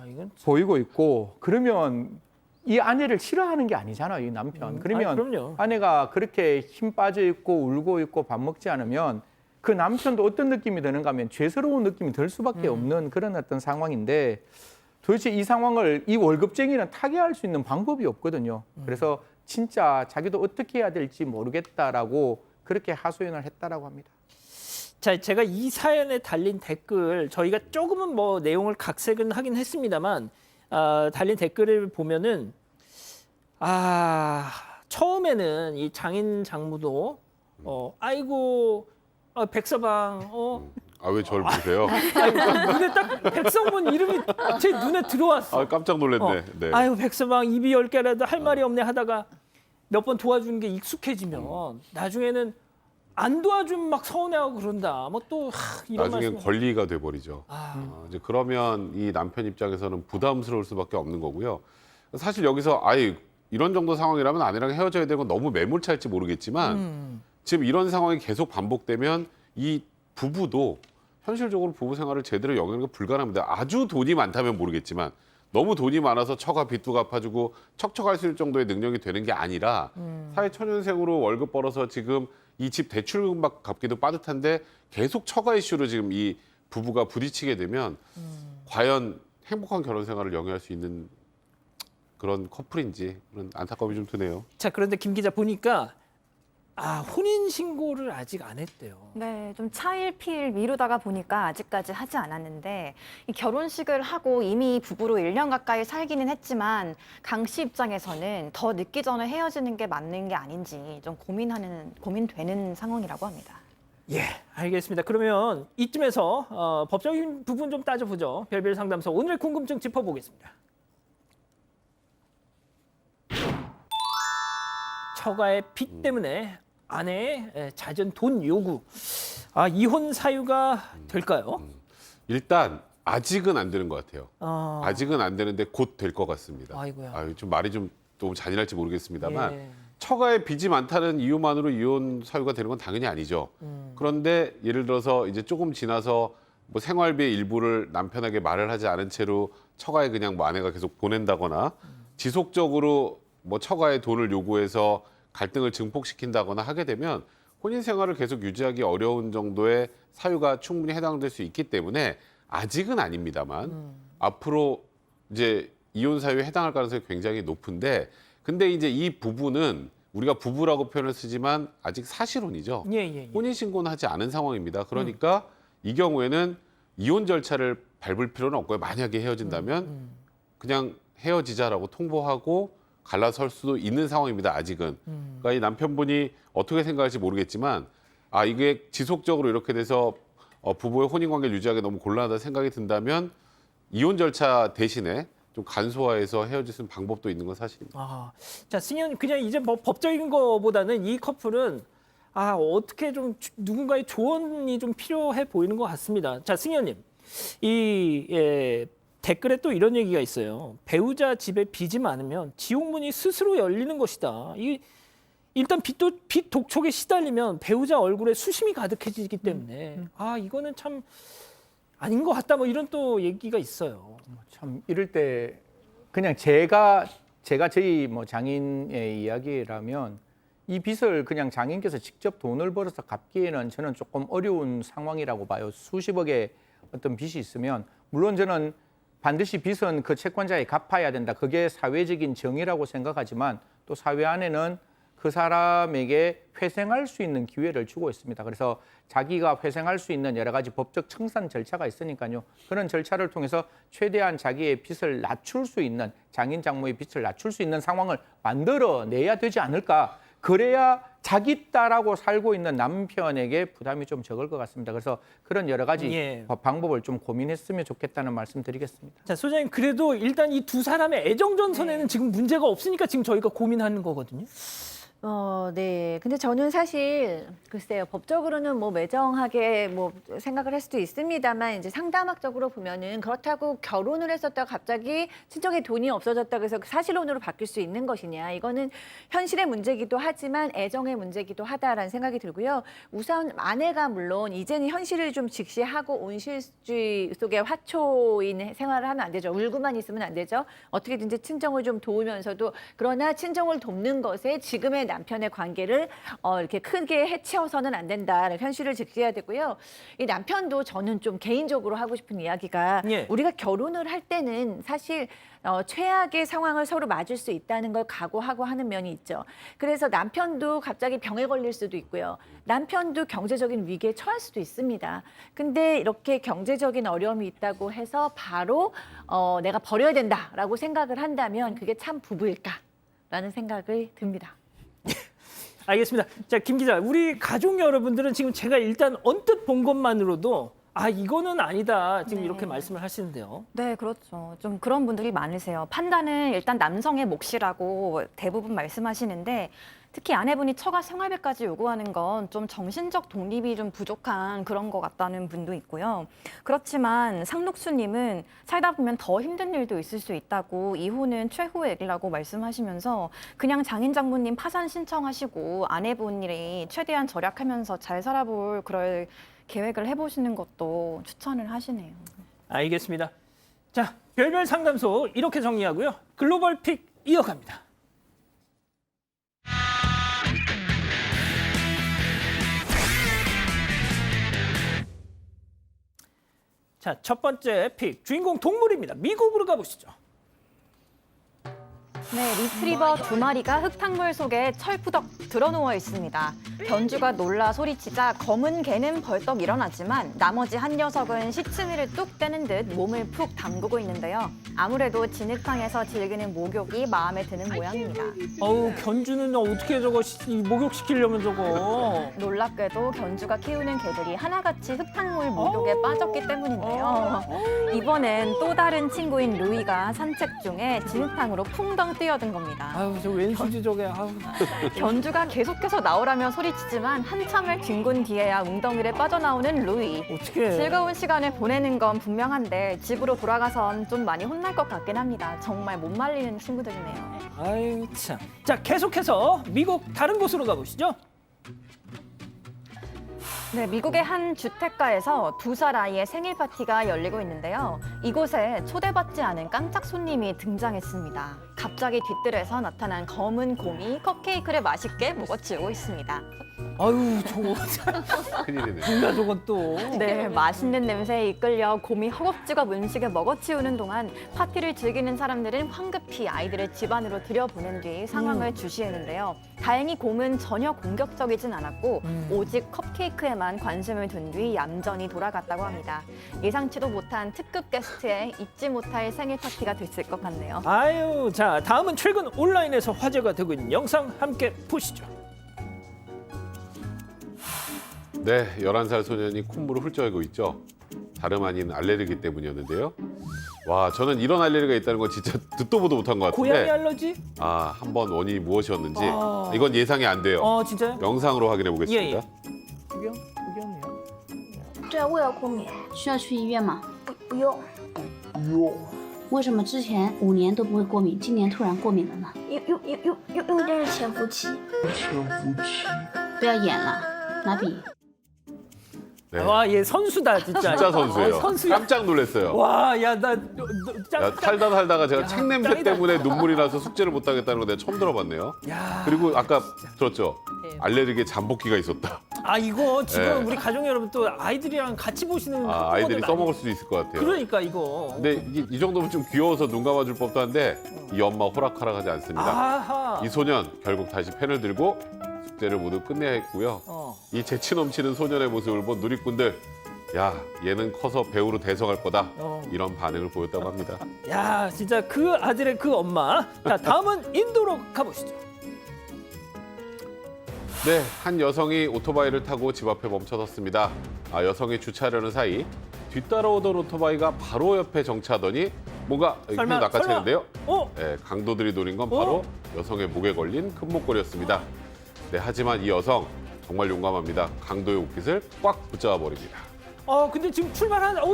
이건 보이고 있고 그러면 이 아내를 싫어하는 게 아니잖아요, 이 남편. 그러면 그럼요. 아내가 그렇게 힘 빠져 있고 울고 있고 밥 먹지 않으면 그 남편도 어떤 느낌이 드는가 하면 죄스러운 느낌이 들 수밖에 없는 그런 어떤 상황인데 도대체 이 상황을 이 월급쟁이는 타개할 수 있는 방법이 없거든요. 그래서 진짜 자기도 어떻게 해야 될지 모르겠다라고 그렇게 하소연을 했다라고 합니다. 자, 제가 이 사연에 달린 댓글 저희가 조금은 뭐 내용을 각색은 하긴 했습니다만 달린 댓글을 보면은 처음에는 이 장인 장모도 아이고 백서방 왜 저를 보세요? 눈에 딱 백성문 이름이 제 눈에 들어왔어. 깜짝 놀랐네. 네. 아이고 백서방 입이 10개라도 할 말이 없네 하다가 몇 번 도와주는 게 익숙해지면 나중에는 안 도와주면 막 서운해하고 그런다. 뭐 또 이런 나중엔 말씀. 권리가 돼버리죠. 이제 그러면 이 남편 입장에서는 부담스러울 수밖에 없는 거고요. 사실 여기서 이런 정도 상황이라면 아내랑 헤어져야 되는 건 너무 매몰차일지 모르겠지만 지금 이런 상황이 계속 반복되면 이 부부도 현실적으로 부부 생활을 제대로 영위하는 게 불가능합니다. 아주 돈이 많다면 모르겠지만 너무 돈이 많아서 처가 빚도 갚아주고 척척할 수 있을 정도의 능력이 되는 게 아니라 사회 초년생으로 월급 벌어서 지금 이 집 대출금 갚기도 빠듯한데 계속 처가 이슈로 지금 이 부부가 부딪히게 되면 과연 행복한 결혼 생활을 영위할 수 있는 그런 커플인지 그런 안타까움이 좀 드네요. 자, 그런데 김 기자 보니까 혼인 신고를 아직 안 했대요. 네, 좀 차일피일 미루다가 보니까 아직까지 하지 않았는데 이 결혼식을 하고 이미 부부로 1년 가까이 살기는 했지만 강 씨 입장에서는 더 늦기 전에 헤어지는 게 맞는 게 아닌지 좀 고민되는 상황이라고 합니다. 예, 알겠습니다. 그러면 이쯤에서 법적인 부분 좀 따져보죠. 별별 상담소 오늘 궁금증 짚어보겠습니다. 처가의 빚 때문에 아내의 잦은 돈 요구. 이혼 사유가 될까요? 일단 아직은 안 되는 것 같아요. 아직은 안 되는데 곧 될 것 같습니다. 아이고야. 좀 말이 좀 너무 잔인할지 모르겠습니다만 예. 처가에 빚이 많다는 이유만으로 이혼 사유가 되는 건 당연히 아니죠. 그런데 예를 들어서 이제 조금 지나서 뭐 생활비의 일부를 남편에게 말을 하지 않은 채로 처가에 그냥 뭐 아내가 계속 보낸다거나 지속적으로 뭐 처가에 돈을 요구해서 갈등을 증폭시킨다거나 하게 되면 혼인 생활을 계속 유지하기 어려운 정도의 사유가 충분히 해당될 수 있기 때문에 아직은 아닙니다만 앞으로 이제 이혼 사유에 해당할 가능성이 굉장히 높은데 근데 이제 이 부부는 우리가 부부라고 표현을 쓰지만 아직 사실혼이죠. 예. 혼인 신고는 하지 않은 상황입니다. 그러니까 이 경우에는 이혼 절차를 밟을 필요는 없고요. 만약에 헤어진다면 그냥 헤어지자라고 통보하고 갈라설 수도 있는 상황입니다. 아직은. 그러니까 이 남편분이 어떻게 생각할지 모르겠지만 아 이게 지속적으로 이렇게 돼서 부부의 혼인 관계를 유지하기 너무 곤란하다 생각이 든다면 이혼 절차 대신에 좀 간소화해서 헤어질 수 있는 방법도 있는 건 사실입니다. 아, 자, 승현 그냥 이제 뭐 법적인 거보다는 이 커플은 어떻게 좀 누군가의 조언이 좀 필요해 보이는 것 같습니다. 자, 승현님, 댓글에 또 이런 얘기가 있어요. 배우자 집에 빚이 많으면 지옥문이 스스로 열리는 것이다. 일단 빚 독촉에 시달리면 배우자 얼굴에 수심이 가득해지기 때문에 이거는 참 아닌 것 같다. 뭐 이런 또 얘기가 있어요. 참 이럴 때 그냥 제가 저희 뭐 장인의 이야기라면 이 빚을 그냥 장인께서 직접 돈을 벌어서 갚기에는 저는 조금 어려운 상황이라고 봐요. 수십억의 어떤 빚이 있으면 물론 저는 반드시 빚은 그 채권자에 갚아야 된다. 그게 사회적인 정의라고 생각하지만 또 사회 안에는 그 사람에게 회생할 수 있는 기회를 주고 있습니다. 그래서 자기가 회생할 수 있는 여러 가지 법적 청산 절차가 있으니까요. 그런 절차를 통해서 최대한 자기의 빚을 낮출 수 있는 장인 장모의 빚을 낮출 수 있는 상황을 만들어내야 되지 않을까. 그래야 자기 딸하고 살고 있는 남편에게 부담이 좀 적을 것 같습니다. 그래서 그런 여러 가지 방법을 좀 고민했으면 좋겠다는 말씀 드리겠습니다. 자, 소장님 그래도 일단 이 두 사람의 애정 전선에는 지금 문제가 없으니까 지금 저희가 고민하는 거거든요. 네. 근데 저는 사실 글쎄요. 법적으로는 뭐 매정하게 뭐 생각을 할 수도 있습니다만 이제 상담학적으로 보면은 그렇다고 결혼을 했었다가 갑자기 친정에 돈이 없어졌다고 해서 사실혼으로 바뀔 수 있는 것이냐. 이거는 현실의 문제이기도 하지만 애정의 문제이기도 하다라는 생각이 들고요. 우선 아내가 물론 이제는 현실을 좀 직시하고 온실주의 속의 화초인 생활을 하면 안 되죠. 울고만 있으면 안 되죠. 어떻게든지 친정을 좀 도우면서도 그러나 친정을 돕는 것에 지금의 남편의 관계를 이렇게 크게 해치워서는 안 된다는 현실을 직시해야 되고요. 이 남편도 저는 좀 개인적으로 하고 싶은 이야기가 우리가 결혼을 할 때는 사실 최악의 상황을 서로 맞을 수 있다는 걸 각오하고 하는 면이 있죠. 그래서 남편도 갑자기 병에 걸릴 수도 있고요. 남편도 경제적인 위기에 처할 수도 있습니다. 근데 이렇게 경제적인 어려움이 있다고 해서 바로 내가 버려야 된다라고 생각을 한다면 그게 참 부부일까라는 생각이 듭니다. 알겠습니다. 자, 김 기자, 우리 가족 여러분들은 지금 제가 일단 언뜻 본 것만으로도 이거는 아니다. 지금 이렇게 말씀을 하시는데요. 네, 그렇죠. 좀 그런 분들이 많으세요. 판단은 일단 남성의 몫이라고 대부분 말씀하시는데 특히 아내분이 처가 생활비까지 요구하는 건 좀 정신적 독립이 좀 부족한 그런 것 같다는 분도 있고요. 그렇지만 상록수님은 살다 보면 더 힘든 일도 있을 수 있다고 이혼은 최후의 일이라고 말씀하시면서 그냥 장인 장모님 파산 신청하시고 아내분이 최대한 절약하면서 잘 살아볼 그럴 계획을 해보시는 것도 추천을 하시네요. 알겠습니다. 자, 별별 상담소 이렇게 정리하고요. 글로벌 픽 이어갑니다. 자, 첫 번째 픽 주인공 동물입니다. 미국으로 가보시죠. 네, 리트리버 2마리가 흙탕물 속에 철푸덕 드러누워 있습니다. 견주가 놀라 소리치자 검은 개는 벌떡 일어나지만 나머지 한 녀석은 시치미를 뚝 떼는 듯 몸을 푹 담그고 있는데요. 아무래도 진흙탕에서 즐기는 목욕이 마음에 드는 모양입니다. 견주는 어떻게 저거 목욕시키려면 저거. 놀랍게도 견주가 키우는 개들이 하나같이 흙탕물 목욕에 빠졌기 때문인데요. 이번엔 또 다른 친구인 루이가 산책 중에 진흙탕으로 풍덩 뛰어든 겁니다. 저 왼수지 저게. 견주가 계속해서 나오라며 소리치지만 한참을 뒹군 뒤에야 웅덩이를 빠져나오는 루이. 어떻게? 즐거운 시간을 보내는 건 분명한데 집으로 돌아가선 좀 많이 혼날 것 같긴 합니다. 정말 못 말리는 친구들이네요. 아유 참. 자, 계속해서 미국 다른 곳으로 가보시죠. 네, 미국의 한 주택가에서 2살 아이의 생일 파티가 열리고 있는데요. 이곳에 초대받지 않은 깜짝 손님이 등장했습니다. 갑자기 뒤뜰에서 나타난 검은 곰이 컵케이크를 맛있게 먹어치우고 있습니다. 아유 저거 큰일이네. 뭐야 저건 또. 네, 맛있는 냄새에 이끌려 곰이 허겁지겁 음식을 먹어치우는 동안 파티를 즐기는 사람들은 황급히 아이들을 집 안으로 들여보낸 뒤 상황을 주시했는데요. 다행히 곰은 전혀 공격적이진 않았고 오직 컵케이크에만 관심을 둔 뒤 얌전히 돌아갔다고 합니다. 예상치도 못한 특급 게스트에 잊지 못할 생일 파티가 됐을 것 같네요. 아유, 자 다음은 최근 온라인에서 화제가 되고 있는 영상 함께 보시죠. 네, 11살 소년이 콧물을 훌쩍이고 있죠. 다름 아닌 알레르기 때문이었는데요. 와, 저는 이런 알레르기가 있다는 건 진짜 듣도 보도 못한 것 고양이 같은데 알러지? 한번 원인이 무엇이었는지 아. 이건 예상이 안 돼요. 진짜요? 영상으로 확인해 보겠습니다. 예. 흑염이요? 对啊，我也要过敏，需要去医院吗？不用。为什么之前5年都不会过敏，今年突然过敏了呢？因为这是潜伏期。不要演了，拿笔。 네. 와, 얘 선수다 진짜. 진짜 선수예요. 선수야. 깜짝 놀랐어요. 와, 야, 나 야, 살다가 제가 책 냄새 짱이다. 때문에 눈물이 나서 숙제를 못 하겠다는 거 내가 처음 들어봤네요. 야. 그리고 아까 들었죠? 알레르기에 잠복기가 있었다. 이거 지금 네. 우리 가족 여러분 또 아이들이랑 같이 보시는 아이들이 부모들 써먹을 수도 있을 것 같아요. 그러니까 이거. 근데 이 정도면 좀 귀여워서 눈 감아줄 법도 한데 이 엄마 호락호락하지 않습니다. 아하. 이 소년 결국 다시 펜을 들고 숙제를 모두 끝내야 했고요. 이 재치 넘치는 소년의 모습을 본 누리꾼들, 야, 얘는 커서 배우로 대성할 거다. 이런 반응을 보였다고 합니다. 야, 진짜 그 아들의 그 엄마. 자, 다음은 인도로 가보시죠. 네, 한 여성이 오토바이를 타고 집 앞에 멈춰섰습니다. 여성이 주차하려는 사이 뒤따라오던 오토바이가 바로 옆에 정차하더니 뭔가 힘을 낚아채는데요. 네, 강도들이 노린 건 바로 여성의 목에 걸린 큰 목걸이였습니다. 네, 하지만 이 여성 정말 용감합니다. 강도의 옷깃을 꽉 붙잡아 버립니다. 근데 지금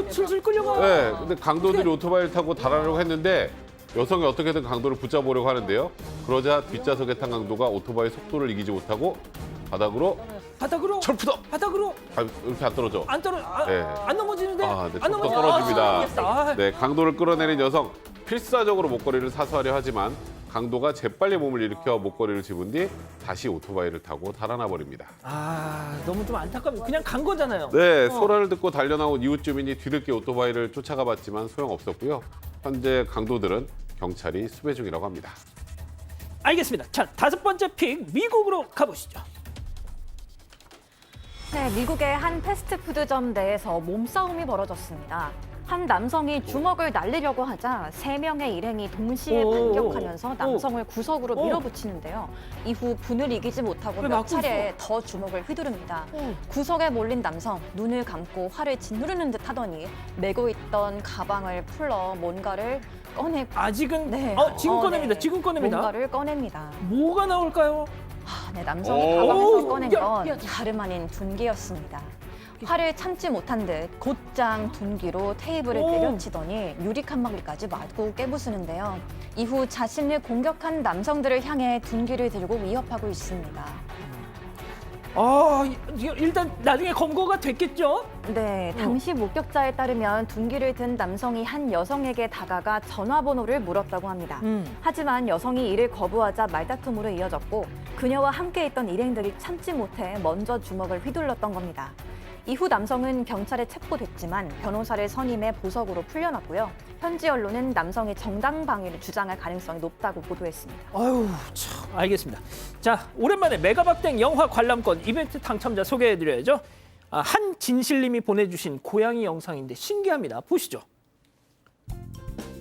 질질 끌려가. 네, 근데 강도들이 오토바이를 타고 달아나려고 했는데 여성이 어떻게든 강도를 붙잡으려고 하는데요. 그러자 뒷좌석에 탄 강도가 오토바이 속도를 이기지 못하고 바닥으로 철푸덕! 바닥으로 이렇게 안 떨어져. 네. 안 넘어지는데? 네, 안 철푸덕 넘어지- 떨어집니다. 네, 강도를 끌어내린 여성 필사적으로 목걸이를 사수하려 하지만 강도가 재빨리 몸을 일으켜 목걸이를 집은 뒤 다시 오토바이를 타고 달아나 버립니다. 너무 좀 안타깝네. 그냥 간 거잖아요. 네, 소란을 듣고 달려나온 이웃 주민이 뒤늦게 오토바이를 쫓아가 봤지만 소용없었고요. 현재 강도들은 경찰이 수배 중이라고 합니다. 알겠습니다. 자, 5번째 픽 미국으로 가보시죠. 네, 미국의 한 패스트푸드점 내에서 몸싸움이 벌어졌습니다. 한 남성이 주먹을 날리려고 하자 3명의 일행이 동시에 반격하면서 남성을 구석으로 밀어붙이는데요. 이후 분을 이기지 못하고 몇 차례 더 주먹을 휘두릅니다. 구석에 몰린 남성, 눈을 감고 화를 짓누르는 듯 하더니 메고 있던 가방을 풀러 뭔가를 꺼내고 아직은 지금 꺼냅니다. 뭔가를 꺼냅니다. 뭐가 나올까요? 네, 남성이 가방에서 꺼낸 건 다름 아닌 둔기였습니다. 화를 참지 못한 듯 곧장 둔기로 테이블을 내려치더니 유리 칸막이까지 마구 깨부수는데요. 이후 자신을 공격한 남성들을 향해 둔기를 들고 위협하고 있습니다. 일단 나중에 검거가 됐겠죠? 네, 당시 목격자에 따르면 둔기를 든 남성이 한 여성에게 다가가 전화번호를 물었다고 합니다. 하지만 여성이 이를 거부하자 말다툼으로 이어졌고 그녀와 함께 있던 일행들이 참지 못해 먼저 주먹을 휘둘렀던 겁니다. 이후 남성은 경찰에 체포됐지만 변호사를 선임해 보석으로 풀려났고요. 현지 언론은 남성이 정당 방위를 주장할 가능성이 높다고 보도했습니다. 알겠습니다. 자, 오랜만에 메가박땡 영화 관람권 이벤트 당첨자 소개해드려야죠. 한진실님이 보내주신 고양이 영상인데 신기합니다. 보시죠.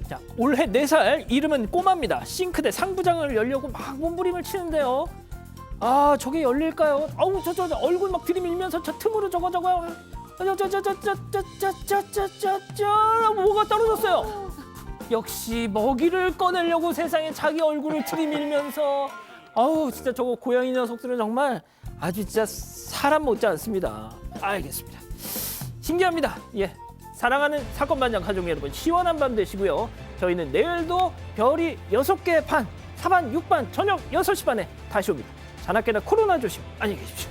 자, 올해 4살, 이름은 꼬마입니다. 싱크대 상부장을 열려고 막 몸부림을 치는데요. 저게 열릴까요? 저 얼굴 막 들이밀면서 저 틈으로 저거요. 뭐가 떨어졌어요. 역시 먹이를 꺼내려고 세상에 자기 얼굴을 들이밀면서 진짜 저거 고양이 녀석들은 정말 아주 진짜 사람 못지 않습니다. 알겠습니다. 신기합니다. 예, 사랑하는 사건 반장 가족 여러분, 시원한 밤 되시고요. 저희는 내일도 별이 6개 반, 4반, 6반 저녁 6시 반에 다시 옵니다. 자나깨나 코로나 조심. 안녕히 계십시오.